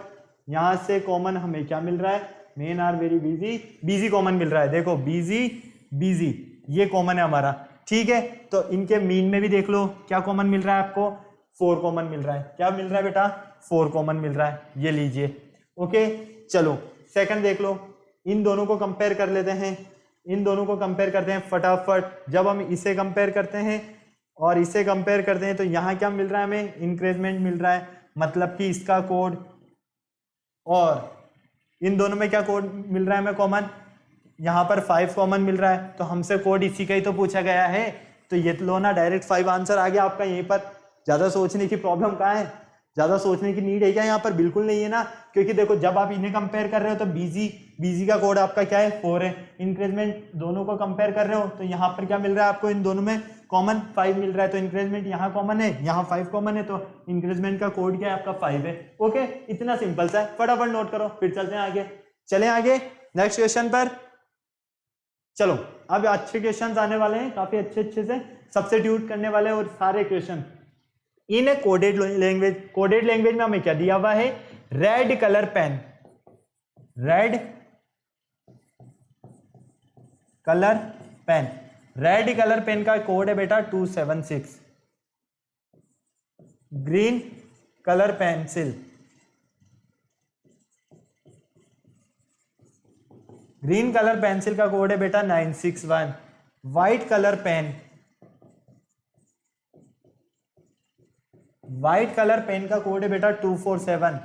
यहां से कॉमन हमें क्या मिल रहा है, men are very busy, busy common मिल रहा है, देखो बिजी बिजी ये कॉमन है हमारा, ठीक है। तो इनके मीन में भी देख लो क्या कॉमन मिल रहा है आपको, 4 कॉमन मिल रहा है, क्या मिल रहा है बेटा, 4 कॉमन मिल रहा है, ये लीजिए, ओके। चलो सेकंड देख लो, इन दोनों को कंपेयर कर लेते हैं, इन दोनों को कंपेयर करते हैं फटाफट। जब हम इसे कंपेयर करते हैं और इसे कंपेयर करते हैं तो यहाँ क्या मिल रहा है हमें, इंक्रीजमेंट मिल रहा है, मतलब कि इसका कोड और इन दोनों में क्या कोड मिल रहा है हमें कॉमन, यहाँ पर 5 कॉमन मिल रहा है, तो हमसे कोड इसी का ही तो पूछा गया है, तो ये लो ना, डायरेक्ट 5 आंसर आ गया आपका यहीं पर। ज्यादा सोचने की प्रॉब्लम कहाँ है, ज्यादा सोचने की नीड है क्या यहाँ पर, बिल्कुल नहीं है ना, क्योंकि देखो जब आप इन्हें कंपेयर कर रहे हो तो बिजी का कोड आपका क्या है, 4 है। इंक्रीजमेंट दोनों को कंपेयर कर रहे हो तो यहाँ पर क्या मिल रहा है आपको, इन दोनों में कॉमन 5 मिल रहा है, तो इंक्रीजमेंट यहाँ कॉमन है, यहाँ 5 कॉमन है, तो इंक्रीजमेंट का कोड क्या है आपका 5 है, ओके। इतना सिंपल सा है, फटाफट नोट करो, फिर चलते हैं आगे, चलें आगे नेक्स्ट क्वेश्चन पर। चलो अब अच्छे क्वेश्चन आने वाले हैं, काफी अच्छे अच्छे से सब्स्टिट्यूट करने वाले हैं, और सारे question in coded language. Coded language में हमें क्या दिया हुआ है, red colour pen, red colour pen, red colour pen का कोड है बेटा 276। Green colour pencil, green colour pencil का कोड है बेटा 961। White colour pen, white colour pen का कोड है बेटा 247।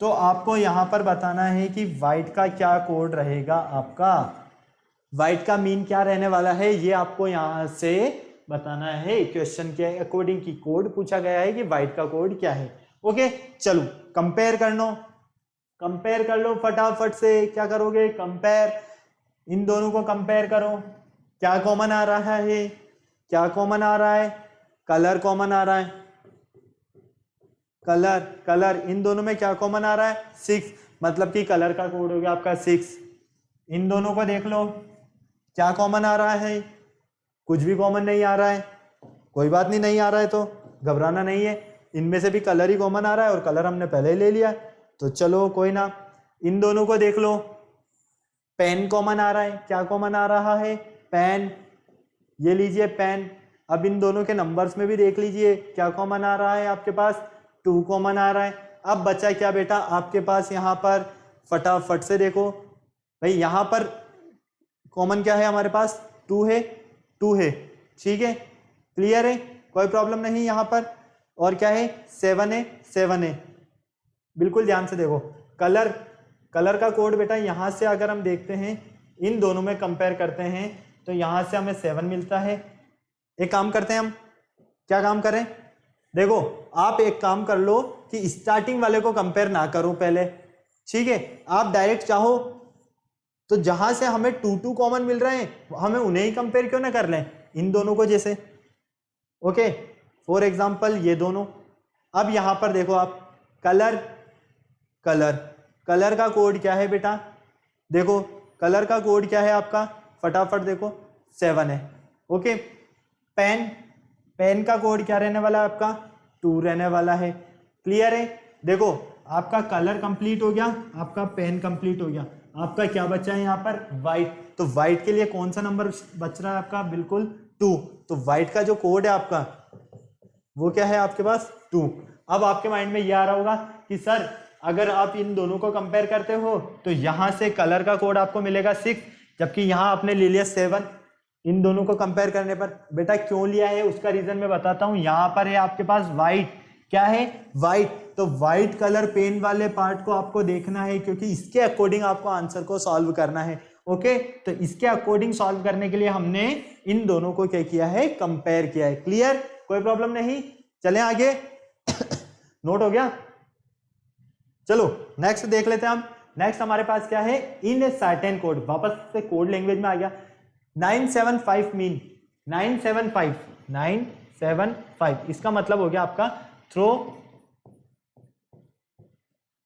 तो आपको यहां पर बताना है कि व्हाइट का क्या कोड रहेगा आपका, व्हाइट का मीन क्या रहने वाला है, ये आपको यहां से बताना है। क्वेश्चन के अकॉर्डिंग की कोड पूछा गया है कि व्हाइट का कोड क्या है, ओके। चलो कंपेयर कर लो, कंपेयर कर लो फटाफट से, क्या करोगे, कंपेयर, इन दोनों को कंपेयर करो, क्या कॉमन आ रहा है, क्या कॉमन आ रहा है, कलर कॉमन आ रहा है, कलर कलर, इन दोनों में क्या कॉमन आ रहा है, 6, मतलब कि कलर का कोड हो गया आपका 6। इन दोनों को देख लो क्या कॉमन आ रहा है, कुछ भी कॉमन नहीं आ रहा है, कोई बात नहीं, नहीं आ रहा है तो घबराना नहीं है, इनमें से भी कलर ही कॉमन आ रहा है और कलर हमने पहले ही ले लिया, तो चलो कोई ना। इन दोनों को देख लो, पेन कॉमन आ रहा है, क्या कॉमन आ रहा है, पेन, ये लीजिए पेन। अब इन दोनों के नंबर्स में भी देख लीजिए क्या कॉमन आ रहा है आपके पास, 2 कॉमन आ रहा है। अब बचा क्या बेटा आपके पास यहाँ पर, फटाफट से देखो भाई, यहाँ पर कॉमन क्या है हमारे पास, 2 है, 2 है, ठीक है, क्लियर है, कोई प्रॉब्लम नहीं यहाँ पर। और क्या है, 7 है, 7 है, बिल्कुल ध्यान से देखो। कलर, कलर का कोड बेटा यहाँ से अगर हम देखते हैं इन दोनों में कंपेयर करते हैं तो यहाँ से हमें 7 मिलता है। एक काम करते हैं हम, क्या काम करें, देखो आप एक काम कर लो कि स्टार्टिंग वाले को कंपेयर ना करो पहले, ठीक है। आप डायरेक्ट चाहो तो जहां से हमें 2 कॉमन मिल रहे हैं हमें उन्हें ही कंपेयर क्यों ना कर लें, इन दोनों को जैसे, ओके। फॉर एग्जांपल ये दोनों। अब यहां पर देखो आप, कलर कलर कलर का कोड क्या है बेटा, देखो कलर का कोड क्या है आपका, फटाफट देखो 7 है, ओके। पेन, पेन का कोड क्या रहने वाला है आपका, 2 रहने वाला है, क्लियर है। देखो आपका कलर कंप्लीट हो गया, आपका पेन कंप्लीट हो गया, आपका क्या बचा है यहाँ पर, वाइट। तो वाइट के लिए कौन सा नंबर बच रहा है आपका, बिल्कुल 2। तो वाइट का जो कोड है आपका वो क्या है आपके पास, 2। अब आपके माइंड में ये आ रहा होगा कि सर अगर आप इन दोनों को कंपेयर करते हो तो यहां से कलर का कोड आपको मिलेगा 6, जबकि यहां आपने ले लिया 7 इन दोनों को कंपेयर करने पर। बेटा क्यों लिया है उसका रीजन मैं बताता हूं। यहां पर है आपके पास वाइट, क्या है, वाइट। तो वाइट कलर पेन वाले पार्ट को आपको देखना है क्योंकि इसके अकॉर्डिंग आपको आंसर को सॉल्व करना है, ओके। तो इसके अकॉर्डिंग सॉल्व करने के लिए हमने इन दोनों को क्या किया है, कंपेयर किया है, क्लियर, कोई प्रॉब्लम नहीं। चलें आगे नोट हो गया, चलो नेक्स्ट देख लेते हैं हम। नेक्स्ट हमारे पास क्या है, इन ए सर्टेन कोड, वापस से कोड लैंग्वेज में आ गया। 975 मीन 975 इसका मतलब हो गया आपका थ्रो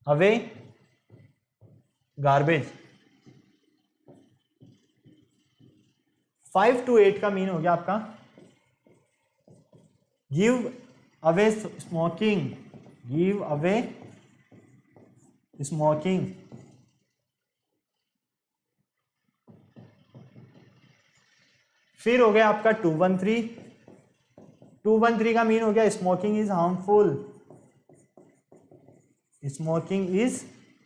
अवे गार्बेज। 5 to 8 का मीन हो गया आपका give away smoking, give away smoking. फिर हो गया आपका 213 का मीन हो गया smoking is harmful, smoking is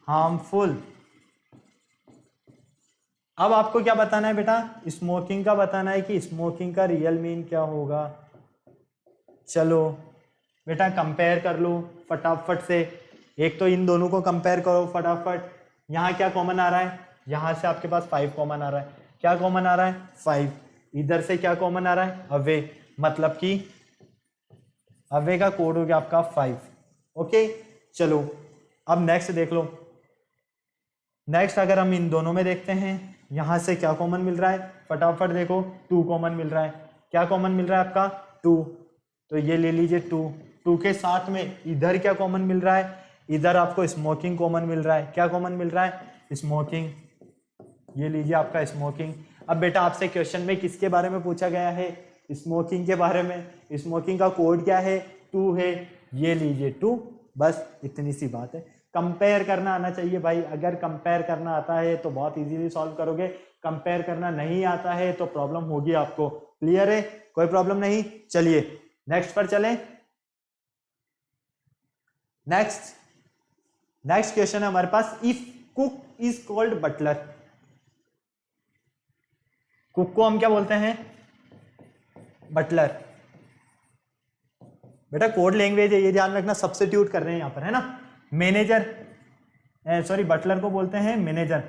harmful. अब आपको क्या बताना है बेटा, स्मोकिंग का बताना है कि स्मोकिंग का रियल मीन क्या होगा। चलो बेटा कंपेयर कर लो फटाफट से, एक तो इन दोनों को कंपेयर करो फटाफट। यहाँ क्या कॉमन आ रहा है, यहाँ से आपके पास 5 कॉमन आ रहा है, क्या कॉमन आ रहा है 5। इधर से क्या कॉमन आ रहा है, अवे, मतलब कि अवे का कोड हो गया आपका 5, ओके। चलो अब नेक्स्ट देख लो। नेक्स्ट अगर हम इन दोनों में देखते हैं, यहां से क्या कॉमन मिल रहा है, फटाफट देखो 2 कॉमन मिल रहा है, क्या कॉमन मिल रहा है आपका 2। तो ये ले लीजिए 2 के साथ में इधर क्या कॉमन मिल रहा है, इधर आपको स्मोकिंग कॉमन मिल रहा है, क्या कॉमन मिल रहा है, स्मोकिंग, ये लीजिए आपका स्मोकिंग। अब बेटा आपसे क्वेश्चन में किसके बारे में पूछा गया है, स्मोकिंग के बारे में। स्मोकिंग का कोड क्या है, 2 है, ये लीजिए 2, बस इतनी सी बात है। कंपेयर करना आना चाहिए भाई, अगर कंपेयर करना आता है तो बहुत इजीली सॉल्व करोगे, कंपेयर करना नहीं आता है तो प्रॉब्लम होगी आपको, क्लियर है, कोई प्रॉब्लम नहीं। चलिए नेक्स्ट पर चलें। नेक्स्ट क्वेश्चन है हमारे पास, if cook is called butler. Cook को हम क्या बोलते हैं, बटलर। बेटा कोड लैंग्वेज है, ये ध्यान रखना, सब्स्टिट्यूट कर रहे हैं यहां पर, है ना। मैनेजर, सॉरी बटलर को बोलते हैं मैनेजर।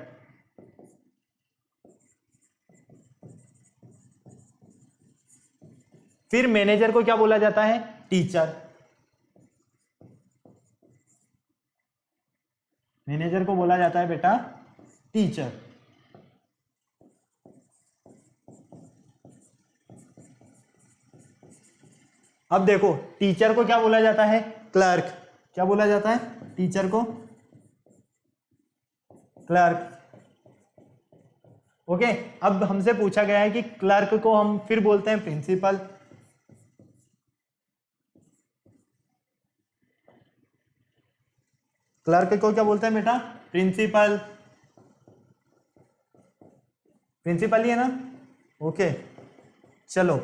फिर मैनेजर को क्या बोला जाता है, टीचर। मैनेजर को बोला जाता है बेटा टीचर। अब देखो टीचर को क्या बोला जाता है, क्लर्क। क्या बोला जाता है टीचर को, क्लर्क, ओके। अब हमसे पूछा गया है कि क्लर्क को हम फिर बोलते हैं प्रिंसिपल। क्लर्क को क्या बोलते हैं बेटा, प्रिंसिपल, प्रिंसिपल ही है ना, ओके। चलो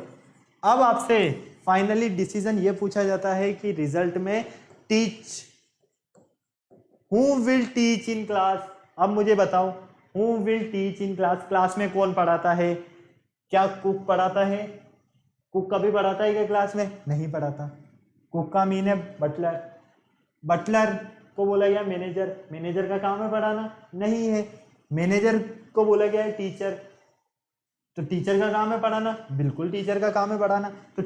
अब आपसे फाइनली डिसीजन ये पूछा जाता है कि रिजल्ट में teach, who will teach in class. अब मुझे बताओ who will teach in class, class में कौन पढ़ाता है, क्या कुक पढ़ाता है, कुक कभी पढ़ाता है क्या क्लास में, नहीं पढ़ाता। कुक का मीन है बटलर, बटलर को बोला गया मैनेजर, मैनेजर का काम है पढ़ाना, नहीं है। मैनेजर किसको बोला गया है? टीचर। तो टीचर का काम है पढ़ाना, बिल्कुल टीचर का काम है पढ़ाना। तो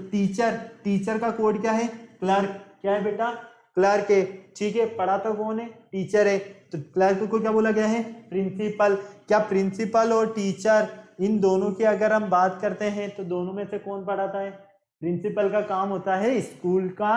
टीचर का कोड क्या है? क्लर्क। क्या है बेटा? क्लर्क है। ठीक है, पढ़ाता कौन है? टीचर है। तो क्लर्क को क्या बोला गया है? प्रिंसिपल। क्या प्रिंसिपल और टीचर इन दोनों की अगर हम बात करते हैं तो दोनों में से कौन पढ़ाता है? प्रिंसिपल का काम होता है स्कूल का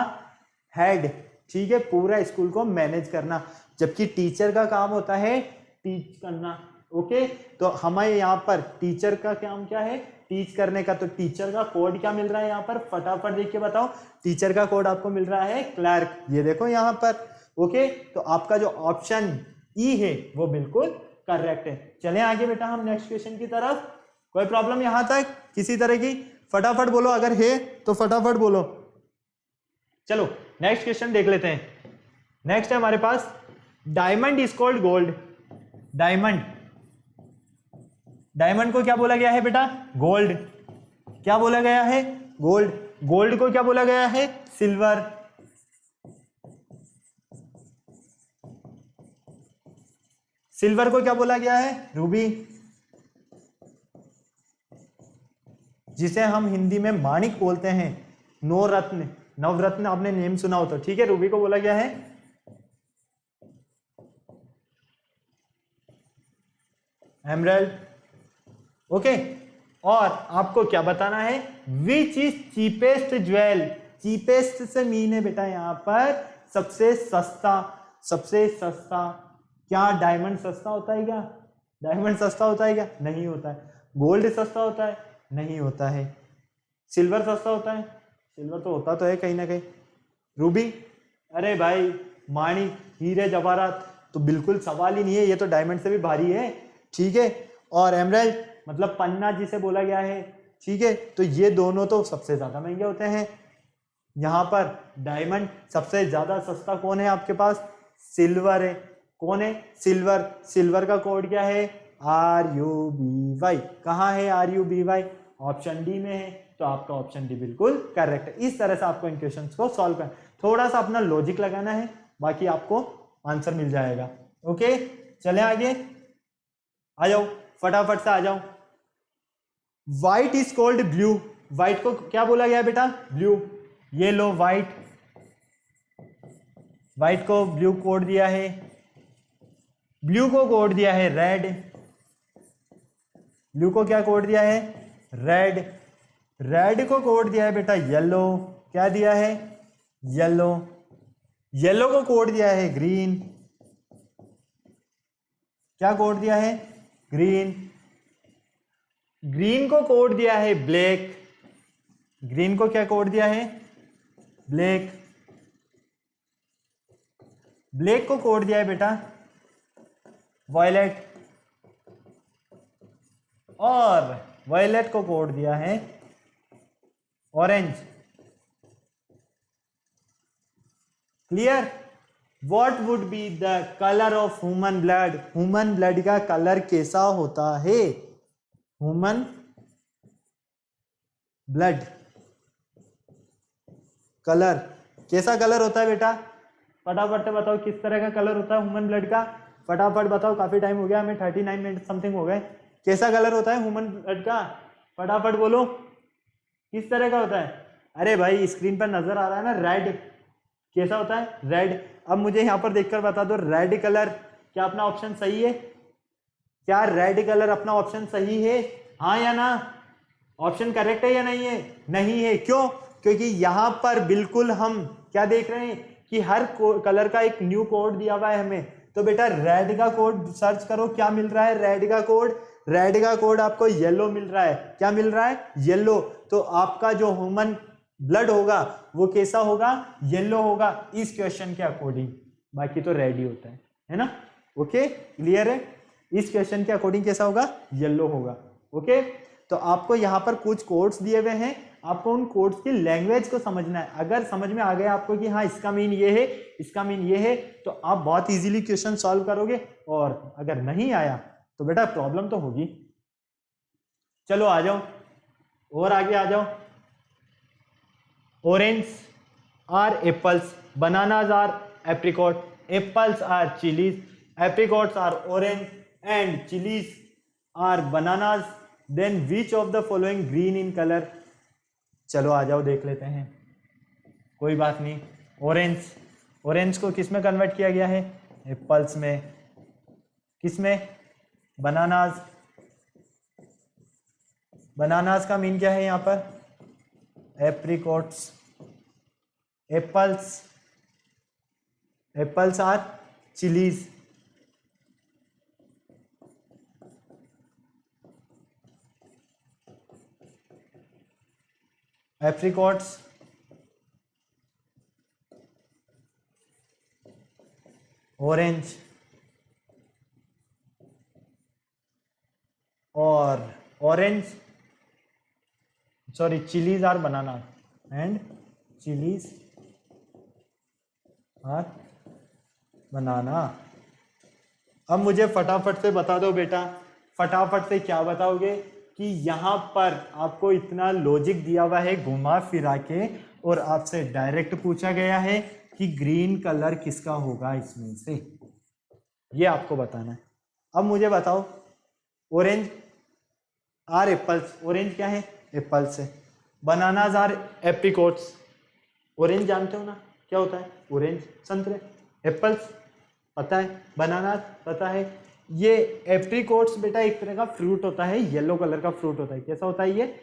हेड, ठीक है, पूरा स्कूल को मैनेज करना, जबकि टीचर का काम होता है टीच करना। ओके, तो हमें यहाँ पर टीचर का काम क्या है? टीच करने का। तो टीचर का कोड क्या मिल रहा है यहाँ पर? फटाफट देख के बताओ। टीचर का कोड आपको मिल रहा है क्लर्क, ये देखो यहाँ पर। ओके, तो आपका जो ऑप्शन ई है वो बिल्कुल करेक्ट है। चलें आगे बेटा हम नेक्स्ट क्वेश्चन की तरफ। कोई प्रॉब्लम यहाँ तक किसी तरह की? फटाफट बोलो, अगर है तो फटाफट बोलो। चलो नेक्स्ट क्वेश्चन देख लेते हैं। नेक्स्ट है हमारे पास, diamond is called gold. Diamond को क्या बोला गया है बेटा? गोल्ड। क्या बोला गया है? गोल्ड। गोल्ड को क्या बोला गया है? सिल्वर। सिल्वर को क्या बोला गया है? रूबी, जिसे हम हिंदी में माणिक बोलते हैं। नवरत्न आपने नेम सुना हो तो, ठीक है। रूबी को बोला गया है एमराल्ड। ओके, और आपको क्या बताना है? Which is cheapest jewel. Cheapest से मीन है बेटा यहाँ पर सबसे सस्ता। सबसे सस्ता। क्या डायमंड सस्ता होता है? क्या डायमंड सस्ता होता है? क्या नहीं होता है। गोल्ड सस्ता होता है? नहीं होता है। सिल्वर सस्ता होता है? सिल्वर तो होता तो है कहीं ना कहीं। रूबी, अरे भाई माणिक, हीरे जवाहरात तो बिल्कुल सवाल ही नहीं है, ये तो डायमंड से भी भारी है, ठीक है। और एमराल्ड मतलब पन्ना जिसे बोला गया है, ठीक है। तो ये दोनों तो सबसे ज्यादा महंगे होते हैं। यहाँ पर डायमंड सबसे ज्यादा सस्ता कौन है आपके पास? सिल्वर है। कौन है? सिल्वर। सिल्वर का कोड क्या है? RUBY। कहाँ है RUBY? ऑप्शन डी में है। तो आपका ऑप्शन डी बिल्कुल करेक्ट है। इस तरह से आपको इन क्वेश्चंस को सॉल्व करना, थोड़ा सा अपना लॉजिक लगाना है, बाकी आपको आंसर मिल जाएगा। ओके, चले आगे, आ जाओ फटाफट से आ जाओ। White is called blue. White को क्या बोला गया बेटा? ब्लू। ये लो व्हाइट, व्हाइट को ब्लू कोड दिया है। ब्लू को कोड दिया है रेड। ब्लू को क्या कोड दिया है? रेड। रेड को कोड दिया है बेटा येलो। क्या दिया है? येलो। येलो को कोड दिया है ग्रीन। क्या कोड दिया है? ग्रीन। ग्रीन को कोड दिया है ब्लैक। ग्रीन को क्या कोड दिया है? ब्लैक। ब्लैक को कोड दिया है बेटा वॉयलेट। और वॉयलेट को कोड दिया है orange. Clear? What would be the color of human blood? Human blood का कलर कैसा होता है? ह्यूमन ब्लड कलर कैसा कलर होता है बेटा? फटाफट से बताओ किस तरह का कलर होता है ह्यूमन ब्लड का? फटाफट बताओ, काफी टाइम हो गया हमें, 39 मिनट समथिंग हो गए। कैसा कलर होता है ह्यूमन ब्लड का? फटाफट बोलो, किस तरह का होता है? अरे भाई स्क्रीन पर नजर आ रहा है ना, रेड। कैसा होता है? रेड। अब मुझे यहाँ पर देखकर बता दो, रेड कलर क्या अपना ऑप्शन सही है? क्या रेड कलर अपना ऑप्शन सही है? हाँ या ना? ऑप्शन करेक्ट है या नहीं है? नहीं है। क्यों? क्योंकि यहाँ पर बिल्कुल हम क्या देख रहे हैं कि हर कलर का एक न्यू कोड दिया हुआ है हमें। तो बेटा रेड का कोड सर्च करो, क्या मिल रहा है? रेड का कोड, रेड का कोड आपको येलो मिल रहा है। क्या मिल रहा है? येलो। तो आपका जो ह्यूमन ब्लड होगा वो कैसा होगा? येलो होगा इस क्वेश्चन के अकॉर्डिंग। बाकी तो रेड ही होता है ना? ओके, क्लियर है? इस क्वेश्चन के अकॉर्डिंग कैसा होगा? येलो होगा। ओके, तो आपको यहाँ पर कुछ कोड्स दिए हुए हैं, आपको उन कोड्स की लैंग्वेज को समझना है। अगर समझ में आ गया आपको कि हाँ इसका मीन ये है, इसका मीन ये है, तो आप बहुत इजीली क्वेश्चन सॉल्व करोगे। और अगर नहीं आया तो बेटा प्रॉब्लम तो होगी। चलो आ जाओ और आगे आ जाओ। Oranges are apples, bananas are apricot, apples are chilies, apricots are orange and chilies are bananas then which of the following green in colour. चलो आ जाओ देख लेते हैं, कोई बात नहीं। ऑरेंज, ऑरेंज को किस में कन्वर्ट किया गया है? एप्पल्स में। किस में? बनानाज। बनानाज का मीन क्या है यहां पर? Apricots. Apples, apples are chillies. Apricots orange, और orange sorry chillies are banana and chillies are banana. अब मुझे फटाफट से बता दो बेटा, फटाफट से क्या बताओगे कि यहाँ पर आपको इतना लॉजिक दिया हुआ है घुमा फिरा के, और आपसे डायरेक्ट पूछा गया है कि ग्रीन कलर किसका होगा इसमें से, ये आपको बताना है। अब मुझे बताओ, ऑरेंज आर एप्पल्स, ऑरेंज क्या है? एप्पल्स है। बनानाज आर एप्रिकॉट्स, ऑरेंज जानते हो ना क्या होता है? ऑरेंज संतरे। एप्पल्स पता है, बनानाज पता है। ये एप्रिकॉट्स बेटा एक तरह का फ्रूट होता है, येलो कलर का फ्रूट होता है। कैसा होता है ये?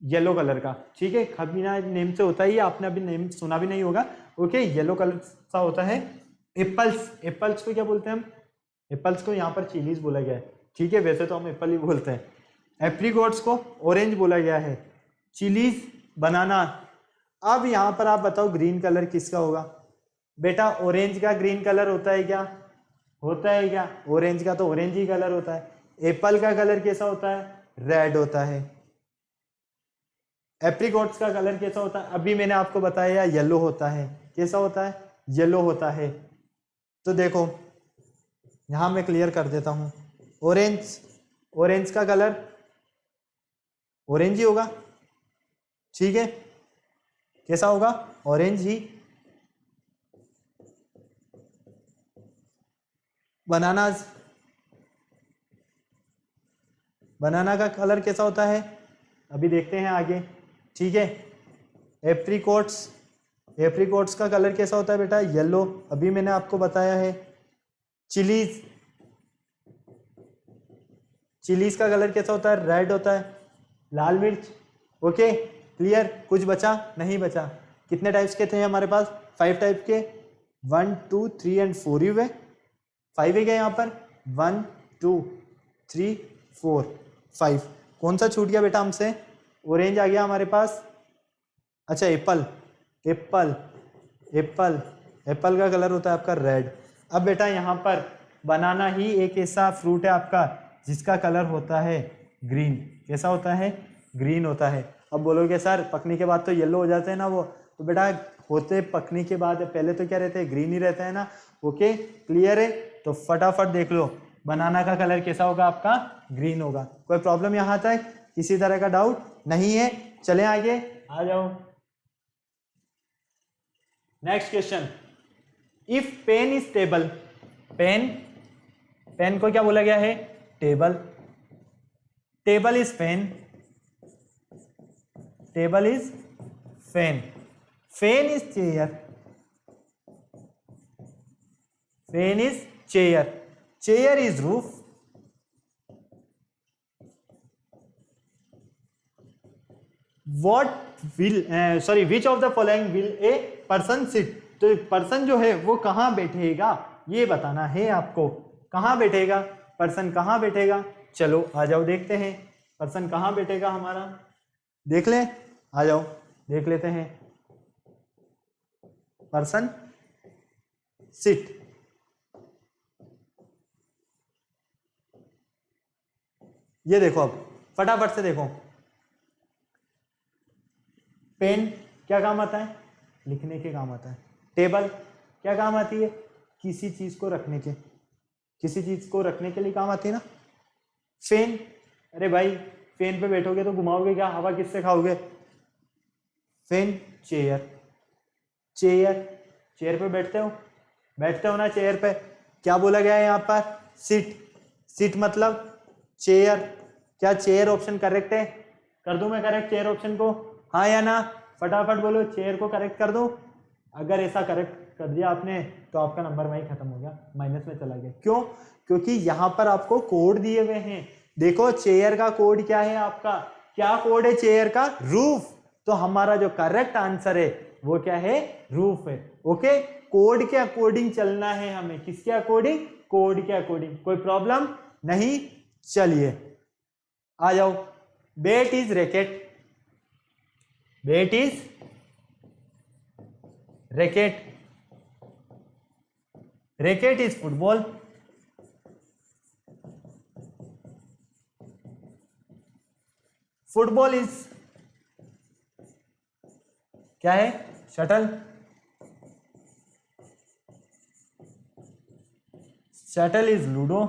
येलो कलर का, ठीक है। खबीना नेम से होता है ये, आपने अभी नेम सुना भी नहीं होगा। ओके, येलो कलर सा होता है। एप्पल्स, एप्पल्स को क्या बोलते हैं हम? एप्पल्स को यहाँ पर चिलीज बोला गया है, ठीक है। वैसे तो हम एप्पल ही बोलते हैं। एप्रिकॉट्स को ऑरेंज बोला गया है, चिलीज बनाना। अब यहाँ पर आप बताओ ग्रीन कलर किसका होगा? बेटा ऑरेंज का ग्रीन कलर होता है क्या? होता है क्या? ऑरेंज का तो ऑरेंज ही कलर होता है। एप्पल का कलर कैसा होता है? रेड होता है। एप्रिकॉट्स का कलर कैसा होता है? अभी मैंने आपको बताया येलो होता है। कैसा होता है? येलो होता है। तो देखो यहां मैं क्लियर कर देता हूं, ऑरेंज, ऑरेंज का कलर ऑरेंज ही होगा, ठीक है। कैसा होगा? ऑरेंज ही। बनानाज, बनाना का कलर कैसा होता है? अभी देखते हैं आगे, ठीक है। एप्रिकॉट्स, एप्रिकॉट्स का कलर कैसा होता है बेटा? येलो, अभी मैंने आपको बताया है। चिलीज, चिलीज का कलर कैसा होता है? रेड होता है। लाल मिर्च, ओके क्लियर। कुछ बचा? नहीं बचा। कितने टाइप्स के थे हमारे पास? 5 टाइप के। 1 2 3 एंड 4 ही हुए, 5 ही गए यहाँ पर। 1 2 3 4 5। कौन सा छूट गया बेटा हमसे? ऑरेंज आ गया हमारे पास। अच्छा एप्पल, एप्पल, एप्पल, एप्पल का कलर होता है आपका रेड। अब बेटा यहाँ पर बनाना ही एक ऐसा फ्रूट है आपका जिसका कलर होता है ग्रीन। कैसा होता है? ग्रीन होता है। अब बोलोगे सर पकने के बाद तो येलो हो जाते हैं ना वो, तो बेटा होते पकने के बाद पहले तो क्या रहते हैं? ग्रीन ही रहता है ना। ओके क्लियर है। तो फटाफट देख लो, बनाना का कलर कैसा होगा आपका? ग्रीन होगा। कोई प्रॉब्लम यहाँ तक? किसी तरह का डाउट नहीं है? चलें आगे, आ जाओ। Next question, if pen is table, pen, pen को क्या बोला गया है? Table. Table is pen, table is fan, fan is chair, fan is chair, chair is roof, what will sorry which of the following will a person sit. तो पर्सन जो है वो कहां बैठेगा ये बताना है आपको। कहां बैठेगा पर्सन? कहां बैठेगा? चलो आ जाओ देखते हैं पर्सन कहां बैठेगा हमारा। देख ले, आ जाओ देख लेते हैं। पर्सन सिट, ये देखो अब फटाफट से देखो। पेन क्या काम आता है? लिखने के काम आता है। टेबल क्या काम आती है? किसी चीज को रखने के, किसी चीज को रखने के लिए काम आती है ना। फैन, अरे भाई फैन पे बैठोगे तो घुमाओगे क्या? हवा किससे खाओगे? फैन। चेयर, चेयर, चेयर पे बैठते हो, बैठते हो ना चेयर पे। क्या बोला गया है यहाँ पर? सिट, सिट मतलब चेयर। क्या चेयर ऑप्शन करेक्ट है? कर दूं मैं करेक्ट चेयर ऑप्शन को, हाँ या ना? फटाफट बोलो, चेयर को करेक्ट कर दूं? अगर ऐसा करेक्ट कर दिया आपने तो आपका नंबर वहीं खत्म हो गया, माइनस में चला गया। क्यों? क्योंकि यहाँ पर आपको कोड दिए हुए हैं। देखो चेयर का कोड क्या है आपका, क्या कोड है चेयर का? रूफ। तो हमारा जो करेक्ट आंसर है वो क्या है? रूफ है। ओके, कोड के अकॉर्डिंग चलना है हमें। किसके अकॉर्डिंग? कोड के अकॉर्डिंग। कोई प्रॉब्लम नहीं? चलिए आ जाओ। Bat is racket, bat is racket, racket is football, football is क्या है? Shuttle, shuttle is ludo,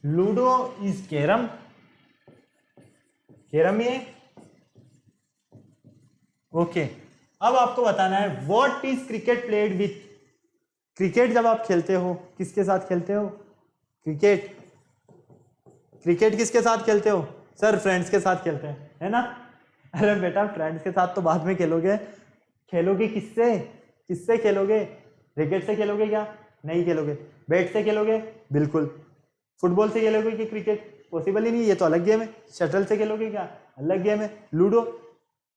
ludo is carrom, carrom ये। ओके, अब आपको बताना है what is cricket played with. Cricket जब आप खेलते हो किसके साथ खेलते हो? क्रिकेट, क्रिकेट किसके साथ खेलते हो? सर फ्रेंड्स के साथ खेलते हैं, है ना? अरे बेटा फ्रेंड्स के साथ तो बाद में खेलोगे। खेलोगे किससे? किससे खेलोगे? रैकेट से खेलोगे क्या? नहीं खेलोगे। बैट से खेलोगे? बिल्कुल। फुटबॉल से खेलोगे कि क्रिकेट? पॉसिबल ही नहीं, ये तो अलग गेम है। शटल से खेलोगे क्या? अलग गेम है। Ludo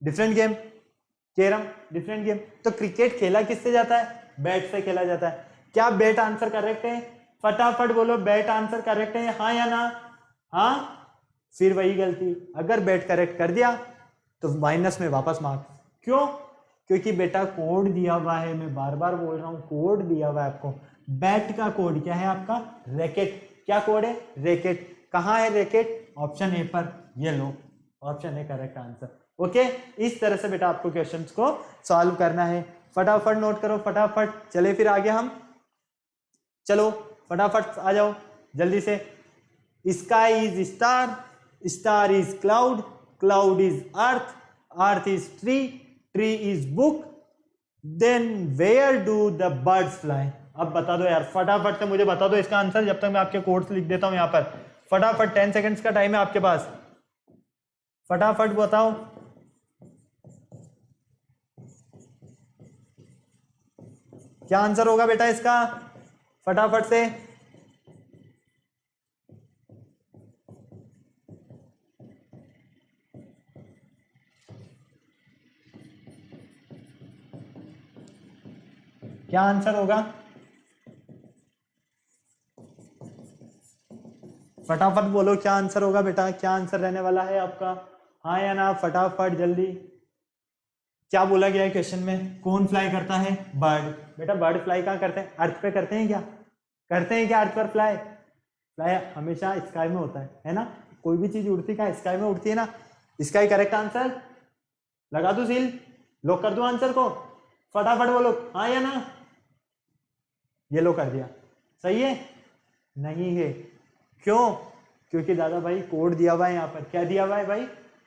different game, carrom different game. तो क्रिकेट खेला किससे जाता है? बैट से खेला जाता है। क्या बैट आंसर करेक्ट है? फटाफट बोलो, बैट आंसर करेक्ट है, हाँ या ना? हाँ, फिर वही गलती। अगर बैट करेक्ट कर दिया तो माइनस में वापस मार्क्स। क्यों? क्योंकि बेटा कोड दिया हुआ है, मैं बार बार बोल रहा हूं, कोड दिया हुआ है आपको। बैट का कोड क्या है आपका? रैकेट। क्या कोड है? रैकेट। कहाँ है रैकेट? ऑप्शन ए पर, ये लो, option A correct answer. Okay, इस तरह से बेटा आपको क्वेश्चंस को सॉल्व करना है। फटाफट नोट करो, फटाफट। चले फिर आगे हम, चलो फटाफट आ जाओ जल्दी से। Sky is star, star is cloud, cloud is earth, earth is tree, tree is book, then where do the birds fly. अब बता दो यार, फटाफट से मुझे बता दो इसका आंसर, जब तक मैं आपके कोड्स लिख देता हूं यहाँ पर। फटाफट 10 सेकंड्स का टाइम है आपके पास, फटाफट बताओ। क्या आंसर होगा बेटा इसका? फटाफट से। क्या आंसर होगा? फटाफट बोलो, क्या आंसर होगा बेटा? क्या आंसर रहने वाला है आपका? हाँ या ना? फटाफट जल्दी। क्या बोला गया है क्वेश्चन में? कौन फ्लाई करता है? बर्ड। बेटा बर्ड फ्लाई कहाँ करते हैं? अर्थ पे करते हैं क्या? करते हैं क्या अर्थ पर फ्लाई? फ्लाई हमेशा स्काई में होता है ना? कोई भी चीज उड़ती कहाँ? स्काई में उड़ती है ना? Sky correct answer. लगा दूं सील? लॉक कर दूं आंसर को? फटाफट बोलो, हाँ या ना? ये लो कर दिया। सही है? नहीं है। क्यों? क्योंकि दादा भाई कोड दिया हुआ है यहाँ पर। क्या दिया हुआ है भाई?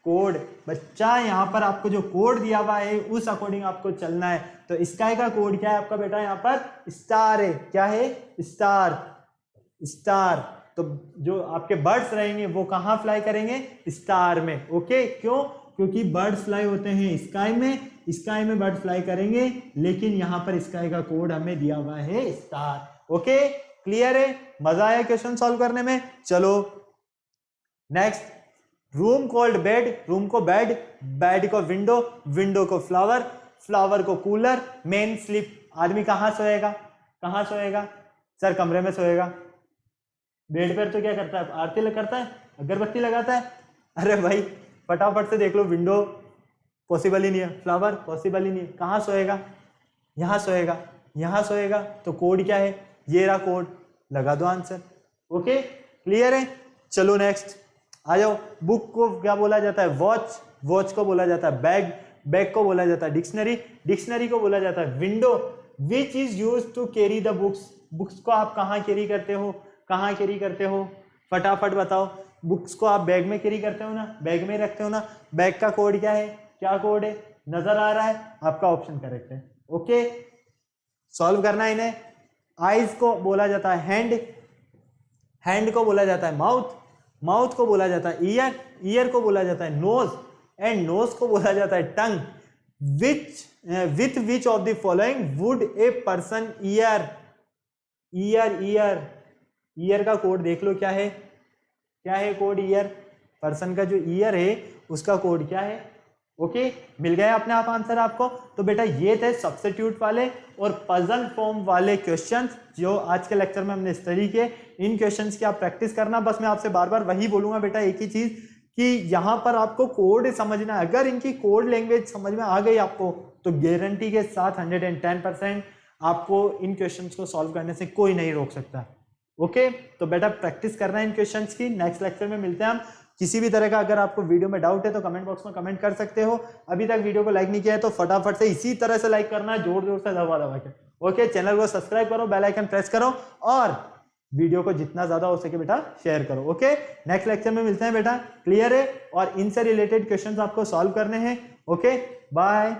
कोड। बच्चा यहाँ पर आपको जो कोड दिया हुआ है उस अकॉर्डिंग आपको चलना है। तो स्काई का कोड क्या है आपका बेटा? यहाँ पर स्टार है। क्या है? Star, star. तो जो आपके बर्ड्स रहेंगे वो कहाँ फ्लाई करेंगे? स्टार में। ओके, क्यों? क्योंकि बर्ड्स फ्लाई होते हैं स्काई में, स्काई में बर्ड फ्लाई करेंगे, लेकिन यहाँ पर स्काई का कोड हमें दिया हुआ है स्टार। ओके, क्लियर है? मजा आया क्वेश्चन सॉल्व करने में? चलो next. Room called bed, room को बेड, बेड को विंडो, विंडो को फ्लावर, फ्लावर को कूलर, मेन स्लीप। आदमी कहाँ सोएगा? कहाँ सोएगा? सर कमरे में सोएगा। बेड पर तो क्या करता है? आरती करता है, अगरबत्ती लगाता है। अरे भाई फटाफट से देख लो, विंडो पॉसिबल ही नहीं है, फ्लावर पॉसिबल ही नहीं है। कहाँ सोएगा? यहाँ सोएगा, यहाँ सोएगा। तो कोड क्या है? ये रहा कोड, लगा दो आंसर। ओके, क्लियर है? चलो नेक्स्ट आ जाओ। बुक को क्या बोला जाता है? वॉच, वॉच को बोला जाता है बैग, बैग को बोला जाता है डिक्शनरी, डिक्शनरी को बोला जाता है window. Which is use to carry the books, books को आप कहाँ कैरी करते हो? कहाँ कैरी करते हो? फटाफट बताओ। बुक्स को आप बैग में कैरी करते हो ना? बैग में रखते हो ना? बैग का कोड क्या है? क्या कोड है? नजर आ रहा है, आपका ऑप्शन करेक्ट है। ओके, सॉल्व करना है इन्हें। आईज को बोला जाता है हैंड, हैंड को बोला जाता है माउथ, माउथ को बोला जाता है ईयर, ईयर को बोला जाता है नोज, एंड नोज को बोला जाता है tongue. With which of the following would a person ear, ear ear, ear का कोड देख लो क्या है, क्या है कोड ईयर, पर्सन का जो ईयर है उसका कोड क्या है। ओके, मिल गया अपने आप आंसर आपको। तो बेटा ये थे सब्स्टिट्यूट वाले और पजल फॉर्म वाले क्वेश्चंस जो आज के लेक्चर में हमने स्टडी किए। इन क्वेश्चंस की आप प्रैक्टिस करना। बस मैं आपसे बार बार वही बोलूंगा बेटा एक ही चीज कि यहाँ पर आपको कोड समझना, अगर इनकी कोड लैंग्वेज समझ में आ गई आपको तो गारंटी के साथ 110% आपको इन क्वेश्चंस को सॉल्व करने से कोई नहीं रोक सकता। ओके, तो बेटा प्रैक्टिस करना है इन क्वेश्चंस की। नेक्स्ट लेक्चर में मिलते हैं हम। किसी भी तरह का अगर आपको वीडियो में डाउट है तो कमेंट बॉक्स में कमेंट कर सकते हो। अभी तक वीडियो को लाइक नहीं किया है तो फटाफट से इसी तरह से लाइक करना है, जोर जोर से दबा दबा के। ओके, चैनल को सब्सक्राइब करो, बेल आइकन प्रेस करो और वीडियो को जितना ज्यादा हो सके बेटा शेयर करो। ओके, नेक्स्ट लेक्चर में मिलते हैं बेटा। क्लियर है? और इनसे रिलेटेड क्वेश्चंस आपको सॉल्व करने हैं। Okay, bye.